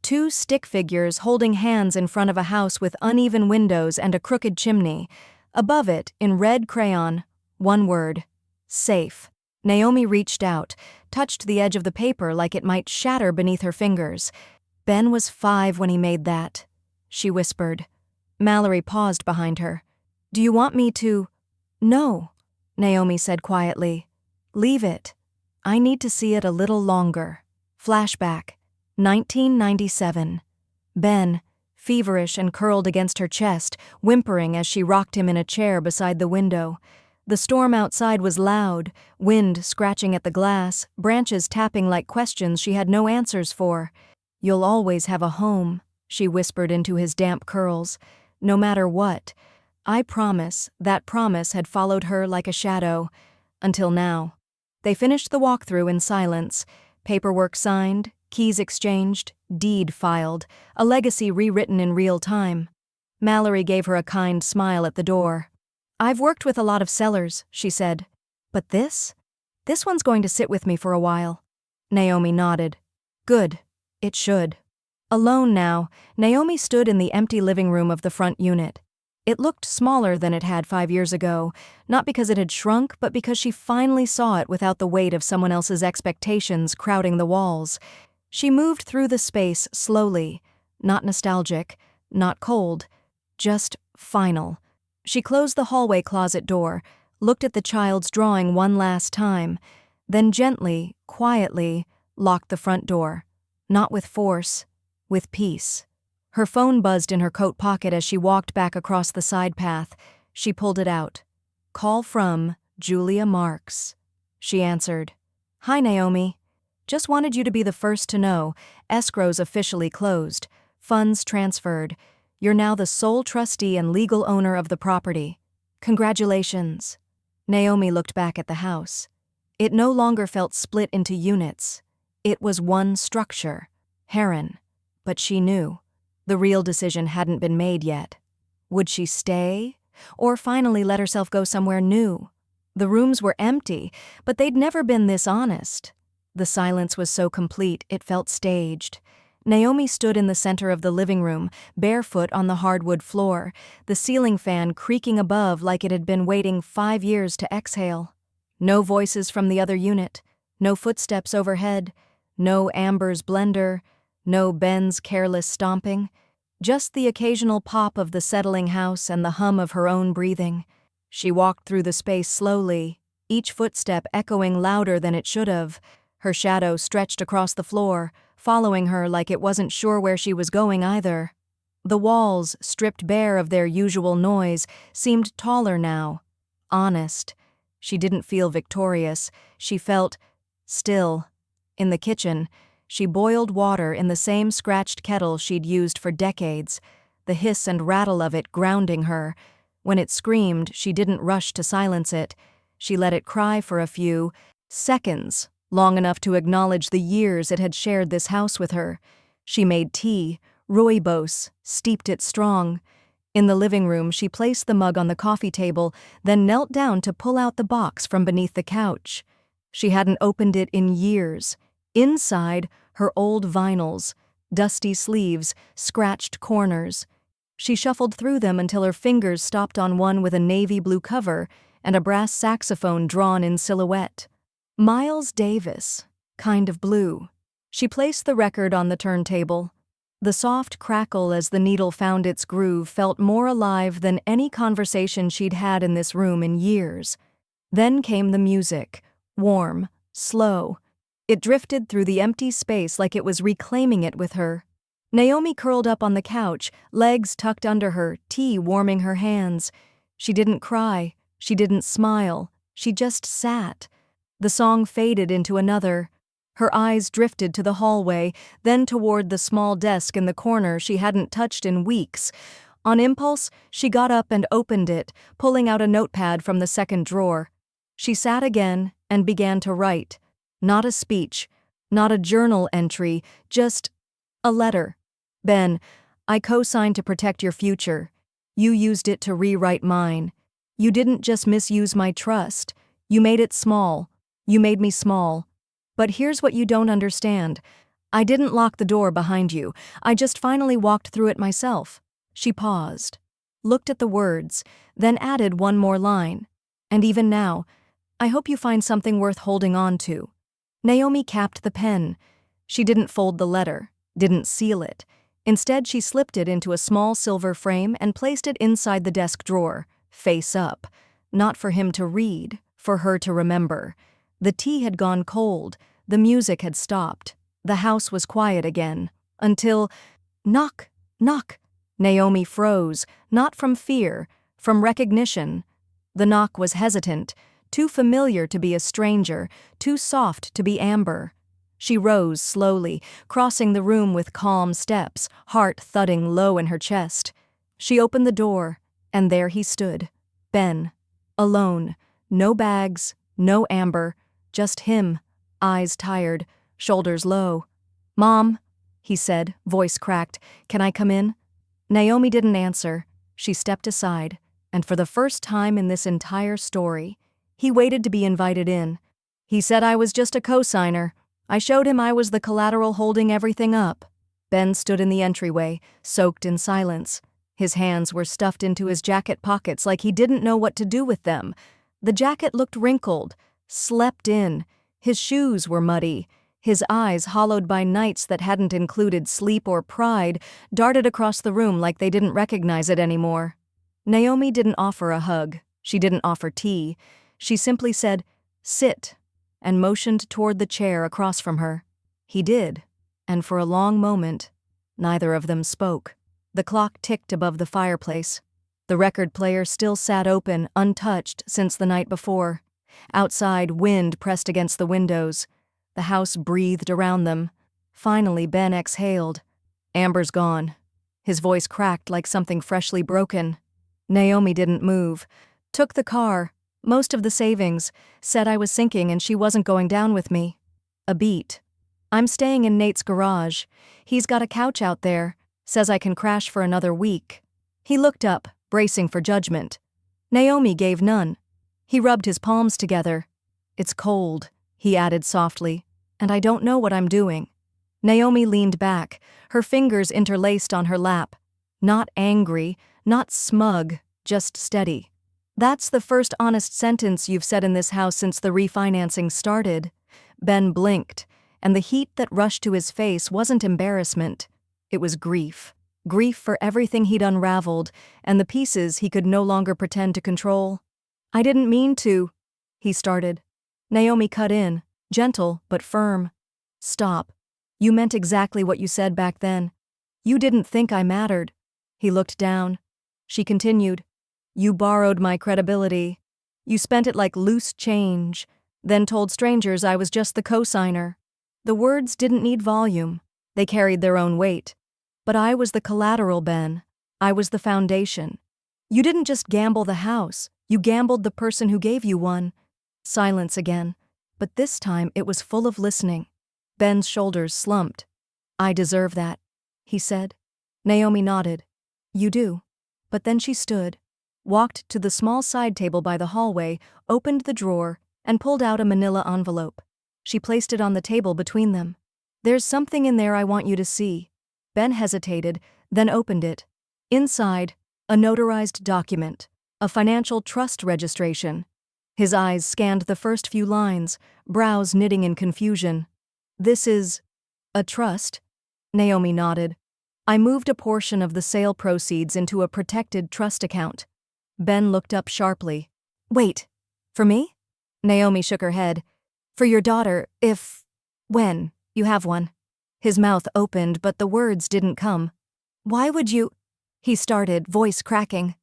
2 stick figures holding hands in front of a house with uneven windows and a crooked chimney. Above it, in red crayon, 1 word. Safe. Naomi reached out, touched the edge of the paper like it might shatter beneath her fingers. Ben was 5 when he made that, she whispered. Mallory paused behind her. Do you want me to? No, Naomi said quietly. Leave it. I need to see it a little longer. Flashback. 1997. Ben, feverish and curled against her chest, whimpering as she rocked him in a chair beside the window. The storm outside was loud, wind scratching at the glass, branches tapping like questions she had no answers for. You'll always have a home, she whispered into his damp curls. No matter what. I promise. That promise had followed her like a shadow. Until now. They finished the walkthrough in silence. Paperwork signed, keys exchanged, deed filed, a legacy rewritten in real time. Mallory gave her a kind smile at the door. I've worked with a lot of sellers, she said. But this? This one's going to sit with me for a while. Naomi nodded. Good. It should. Alone now, Naomi stood in the empty living room of the front unit. It looked smaller than it had 5 years ago, not because it had shrunk, but because she finally saw it without the weight of someone else's expectations crowding the walls. She moved through the space slowly, not nostalgic, not cold, just final. She closed the hallway closet door, looked at the child's drawing one last time, then gently, quietly, locked the front door. Not with force, with peace. Her phone buzzed in her coat pocket as she walked back across the side path. She pulled it out. Call from Julia Marks. She answered. Hi, Naomi. Just wanted you to be the first to know. Escrow's officially closed. Funds transferred. You're now the sole trustee and legal owner of the property. Congratulations. Naomi looked back at the house. It no longer felt split into units. It was one structure. Heron. But she knew. The real decision hadn't been made yet. Would she stay? Or finally let herself go somewhere new? The rooms were empty, but they'd never been this honest. The silence was so complete it felt staged. Naomi stood in the center of the living room, barefoot on the hardwood floor, the ceiling fan creaking above like it had been waiting 5 years to exhale. No voices from the other unit, no footsteps overhead, no Amber's blender, no Ben's careless stomping, just the occasional pop of the settling house and the hum of her own breathing. She walked through the space slowly, each footstep echoing louder than it should have. Her shadow stretched across the floor, following her like it wasn't sure where she was going either. The walls, stripped bare of their usual noise, seemed taller now. Honest. She didn't feel victorious. She felt still. In the kitchen, she boiled water in the same scratched kettle she'd used for decades, the hiss and rattle of it grounding her. When it screamed, she didn't rush to silence it. She let it cry for a few seconds, long enough to acknowledge the years it had shared this house with her. She made tea, rooibos, steeped it strong. In the living room, she placed the mug on the coffee table, then knelt down to pull out the box from beneath the couch. She hadn't opened it in years. Inside, her old vinyls, dusty sleeves, scratched corners. She shuffled through them until her fingers stopped on one with a navy blue cover and a brass saxophone drawn in silhouette. Miles Davis, kind of blue. She placed the record on the turntable. The soft crackle as the needle found its groove felt more alive than any conversation she'd had in this room in years. Then came the music, warm, slow. It drifted through the empty space like it was reclaiming it with her. Naomi curled up on the couch, legs tucked under her, tea warming her hands. She didn't cry. She didn't smile. She just sat. The song faded into another. Her eyes drifted to the hallway, then toward the small desk in the corner she hadn't touched in weeks. On impulse, she got up and opened it, pulling out a notepad from the second drawer. She sat again and began to write. Not a speech, not a journal entry, just a letter. Ben, I co-signed to protect your future. You used it to rewrite mine. You didn't just misuse my trust. You made it small. You made me small. But here's what you don't understand. I didn't lock the door behind you. I just finally walked through it myself. She paused, looked at the words, then added one more line. And even now, I hope you find something worth holding on to. Naomi capped the pen. She didn't fold the letter, didn't seal it. Instead, she slipped it into a small silver frame and placed it inside the desk drawer, face up. Not for him to read, for her to remember. The tea had gone cold, the music had stopped. The house was quiet again, until, knock, knock. Naomi froze, not from fear, from recognition. The knock was hesitant, too familiar to be a stranger, too soft to be Amber. She rose slowly, crossing the room with calm steps, heart thudding low in her chest. She opened the door, and there he stood, Ben, alone, no bags, no Amber, just him, eyes tired, shoulders low. Mom, he said, voice cracked, can I come in? Naomi didn't answer. She stepped aside, and for the first time in this entire story, he waited to be invited in. He said I was just a co-signer. I showed him I was the collateral holding everything up. Ben stood in the entryway, soaked in silence. His hands were stuffed into his jacket pockets like he didn't know what to do with them. The jacket looked wrinkled, slept in. His shoes were muddy. His eyes, hollowed by nights that hadn't included sleep or pride, darted across the room like they didn't recognize it anymore. Naomi didn't offer a hug. She didn't offer tea. She simply said, "Sit," and motioned toward the chair across from her. He did, and for a long moment, neither of them spoke. The clock ticked above the fireplace. The record player still sat open, untouched since the night before. Outside, wind pressed against the windows. The house breathed around them. Finally, Ben exhaled. Amber's gone. His voice cracked like something freshly broken. Naomi didn't move. Took the car, most of the savings, said I was sinking and she wasn't going down with me. A beat. I'm staying in Nate's garage. He's got a couch out there. Says I can crash for another week. He looked up, bracing for judgment. Naomi gave none. He rubbed his palms together. It's cold, he added softly, and I don't know what I'm doing. Naomi leaned back, her fingers interlaced on her lap. Not angry, not smug, just steady. That's the first honest sentence you've said in this house since the refinancing started. Ben blinked, and the heat that rushed to his face wasn't embarrassment. It was grief. Grief for everything he'd unraveled, and the pieces he could no longer pretend to control. I didn't mean to, he started. Naomi cut in, gentle but firm. Stop. You meant exactly what you said back then. You didn't think I mattered. He looked down. She continued. You borrowed my credibility. You spent it like loose change, then told strangers I was just the cosigner. The words didn't need volume. They carried their own weight. But I was the collateral, Ben. I was the foundation. You didn't just gamble the house. You gambled the person who gave you one. Silence again. But this time it was full of listening. Ben's shoulders slumped. I deserve that, he said. Naomi nodded. You do. But then she stood, walked to the small side table by the hallway, opened the drawer, and pulled out a manila envelope. She placed it on the table between them. There's something in there I want you to see. Ben hesitated, then opened it. Inside, a notarized document, a financial trust registration. His eyes scanned the first few lines, brows knitting in confusion. This is a trust? Naomi nodded. I moved a portion of the sale proceeds into a protected trust account. Ben looked up sharply. Wait, for me? Naomi shook her head. For your daughter, when you have one. His mouth opened, but the words didn't come. Why would you? He started, voice cracking.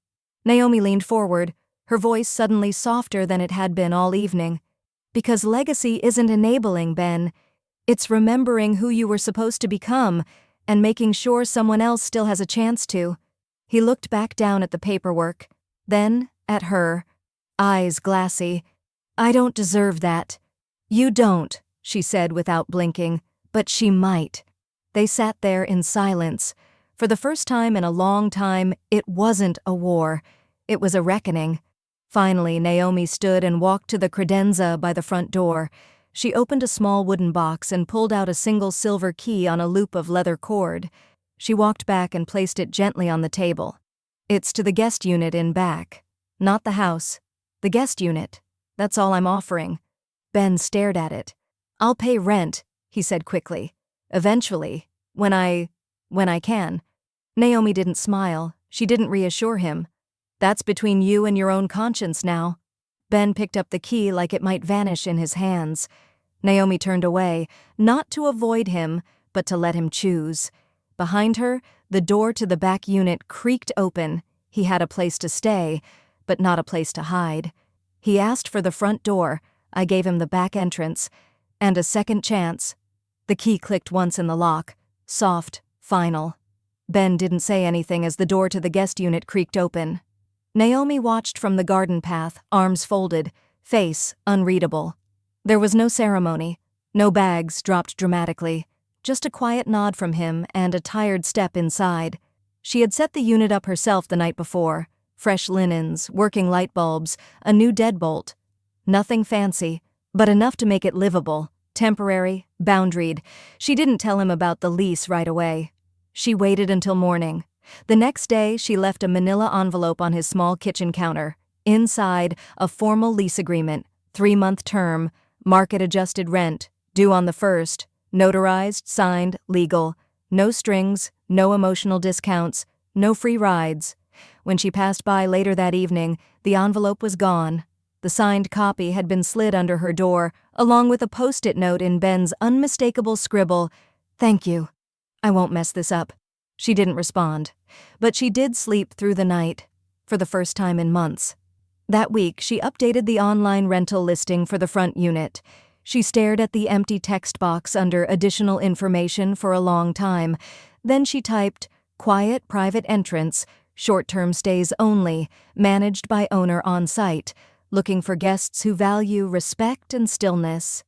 Naomi leaned forward, her voice suddenly softer than it had been all evening. Because legacy isn't enabling, Ben. It's remembering who you were supposed to become and making sure someone else still has a chance to. He looked back down at the paperwork, then at her, eyes glassy. I don't deserve that. You don't, she said without blinking, but she might. They sat there in silence. For the first time in a long time, it wasn't a war. It was a reckoning. Finally, Naomi stood and walked to the credenza by the front door. She opened a small wooden box and pulled out a single silver key on a loop of leather cord. She walked back and placed it gently on the table. It's to the guest unit in back. Not the house. The guest unit. That's all I'm offering. Ben stared at it. I'll pay rent, he said quickly. Eventually. When I can. Naomi didn't smile. She didn't reassure him. That's between you and your own conscience now. Ben picked up the key like it might vanish in his hands. Naomi turned away, not to avoid him, but to let him choose. Behind her, the door to the back unit creaked open. He had a place to stay, but not a place to hide. He asked for the front door. I gave him the back entrance. And a second chance. The key clicked once in the lock. Soft, final. Ben didn't say anything as the door to the guest unit creaked open. Naomi watched from the garden path, arms folded, face unreadable. There was no ceremony, no bags dropped dramatically, just a quiet nod from him and a tired step inside. She had set the unit up herself the night before. Fresh linens, working light bulbs, a new deadbolt. Nothing fancy, but enough to make it livable, temporary, boundaried. She didn't tell him about the lease right away. She waited until morning. The next day, she left a manila envelope on his small kitchen counter. Inside, a formal lease agreement, 3-month term, market-adjusted rent, due on the 1st, notarized, signed, legal. No strings, no emotional discounts, no free rides. When she passed by later that evening, the envelope was gone. The signed copy had been slid under her door, along with a post-it note in Ben's unmistakable scribble, "Thank you. I won't mess this up." She didn't respond, but she did sleep through the night, for the first time in months. That week, she updated the online rental listing for the front unit. She stared at the empty text box under additional information for a long time. Then she typed, "Quiet private entrance, short-term stays only, managed by owner on site, looking for guests who value respect and stillness."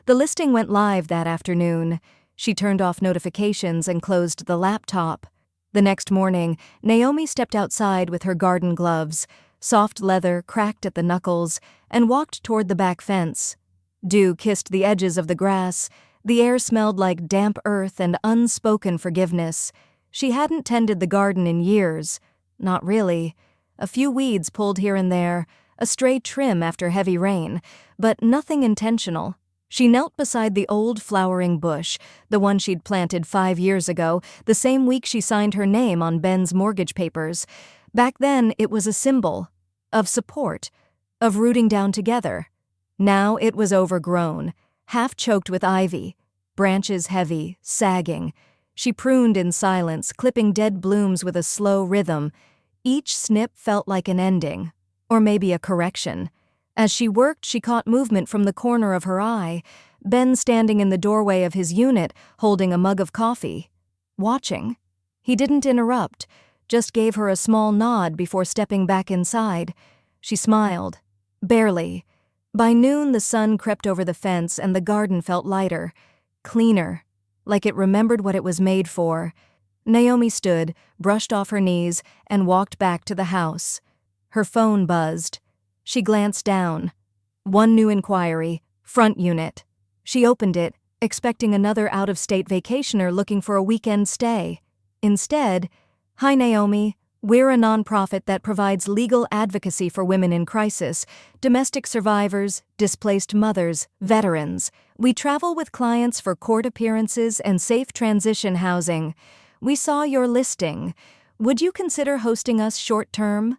The listing went live that afternoon. She turned off notifications and closed the laptop. The next morning, Naomi stepped outside with her garden gloves, soft leather cracked at the knuckles, and walked toward the back fence. Dew kissed the edges of the grass. The air smelled like damp earth and unspoken forgiveness. She hadn't tended the garden in years. Not really. A few weeds pulled here and there, a stray trim after heavy rain, but nothing intentional. She knelt beside the old flowering bush, the one she'd planted 5 years ago, the same week she signed her name on Ben's mortgage papers. Back then, it was a symbol of support, of rooting down together. Now it was overgrown, half choked with ivy, branches heavy, sagging. She pruned in silence, clipping dead blooms with a slow rhythm. Each snip felt like an ending, or maybe a correction. As she worked, she caught movement from the corner of her eye, Ben standing in the doorway of his unit, holding a mug of coffee. Watching. He didn't interrupt, just gave her a small nod before stepping back inside. She smiled. Barely. By noon, the sun crept over the fence and the garden felt lighter, cleaner, like it remembered what it was made for. Naomi stood, brushed off her knees, and walked back to the house. Her phone buzzed. She glanced down. One new inquiry, front unit. She opened it, expecting another out-of-state vacationer looking for a weekend stay. Instead, "Hi Naomi, we're a nonprofit that provides legal advocacy for women in crisis, domestic survivors, displaced mothers, veterans. We travel with clients for court appearances and safe transition housing. We saw your listing. Would you consider hosting us short-term?"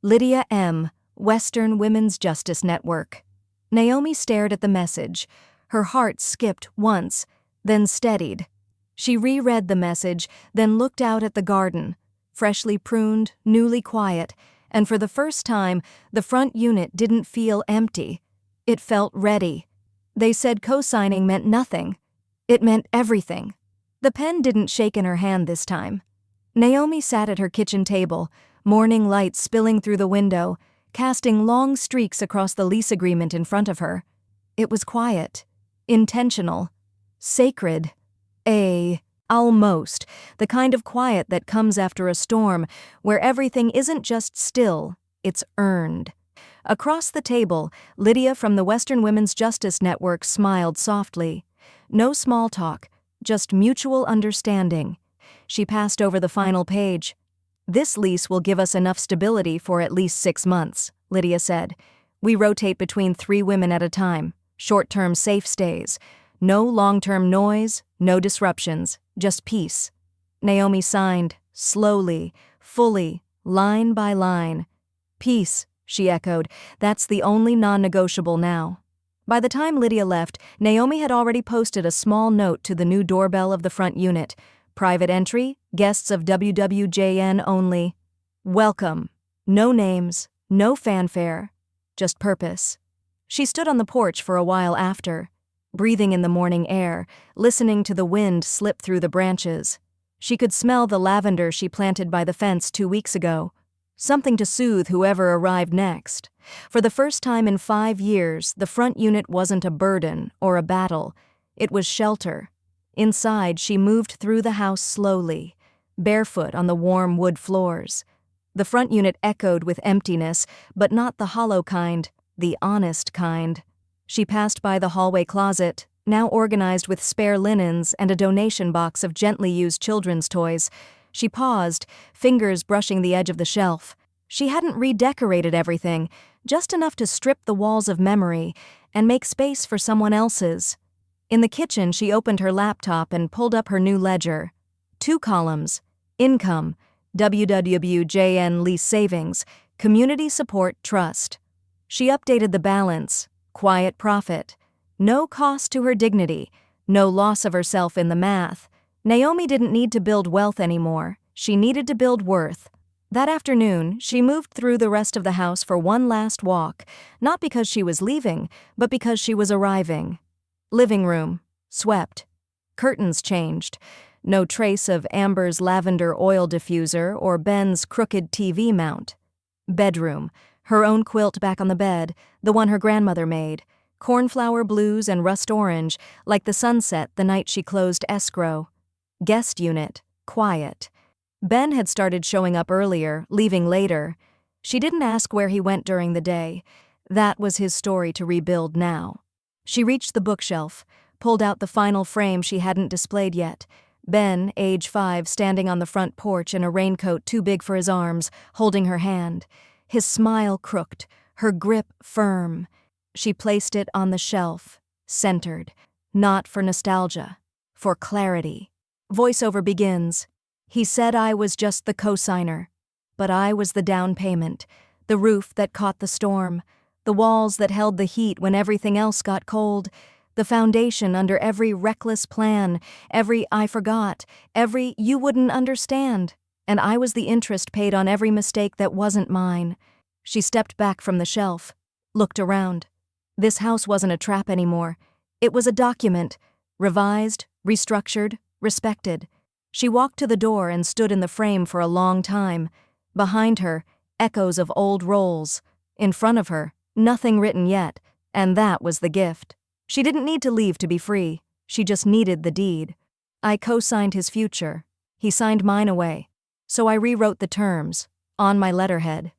Lydia M., Western Women's Justice Network. Naomi stared at the message. Her heart skipped once, then steadied. She reread the message, then looked out at the garden, freshly pruned, newly quiet, and for the first time, the front unit didn't feel empty. It felt ready. They said co-signing meant nothing. It meant everything. The pen didn't shake in her hand this time. Naomi sat at her kitchen table, morning light spilling through the window, casting long streaks across the lease agreement in front of her. It was quiet, intentional, sacred. Almost, the kind of quiet that comes after a storm, where everything isn't just still, it's earned. Across the table, Lydia from the Western Women's Justice Network smiled softly. No small talk, just mutual understanding. She passed over the final page. "This lease will give us enough stability for at least 6 months, Lydia said. "We rotate between 3 women at a time, short-term safe stays. No long-term noise, no disruptions, just peace." Naomi signed, slowly, fully, line by line. "Peace," she echoed. "That's the only non-negotiable now." By the time Lydia left, Naomi had already posted a small note to the new doorbell of the front unit. "Private entry, guests of WWJN only. Welcome. No names, no fanfare, just purpose." She stood on the porch for a while after, breathing in the morning air, listening to the wind slip through the branches. She could smell the lavender she planted by the fence 2 weeks ago. Something to soothe whoever arrived next. For the first time in 5 years, the front unit wasn't a burden or a battle. It was shelter. Inside, she moved through the house slowly, barefoot on the warm wood floors. The front unit echoed with emptiness, but not the hollow kind, the honest kind. She passed by the hallway closet, now organized with spare linens and a donation box of gently used children's toys. She paused, fingers brushing the edge of the shelf. She hadn't redecorated everything, just enough to strip the walls of memory and make space for someone else's. In the kitchen, she opened her laptop and pulled up her new ledger. 2 columns: income, WWJN lease savings, community support trust. She updated the balance, quiet profit. No cost to her dignity, no loss of herself in the math. Naomi didn't need to build wealth anymore. She needed to build worth. That afternoon, she moved through the rest of the house for one last walk, not because she was leaving, but because she was arriving. Living room, swept. Curtains changed. No trace of Amber's lavender oil diffuser or Ben's crooked TV mount. Bedroom, her own quilt back on the bed, the one her grandmother made. Cornflower blues and rust orange, like the sunset the night she closed escrow. Guest unit, quiet. Ben had started showing up earlier, leaving later. She didn't ask where he went during the day. That was his story to rebuild now. She reached the bookshelf, pulled out the final frame she hadn't displayed yet. Ben, age 5, standing on the front porch in a raincoat too big for his arms, holding her hand. His smile crooked, her grip firm. She placed it on the shelf, centered, not for nostalgia, for clarity. Voiceover begins. "He said I was just the cosigner, but I was the down payment, the roof that caught the storm. The walls that held the heat when everything else got cold. The foundation under every reckless plan, every I forgot, every you wouldn't understand. And I was the interest paid on every mistake that wasn't mine. She stepped back from the shelf, looked around. This house wasn't a trap anymore. It was a document, revised, restructured, respected. She walked to the door and stood in the frame for a long time. Behind her, echoes of old roles. In front of her, nothing written yet, and that was the gift. She didn't need to leave to be free. She just needed the deed. I co-signed his future. He signed mine away. So I rewrote the terms, on my letterhead.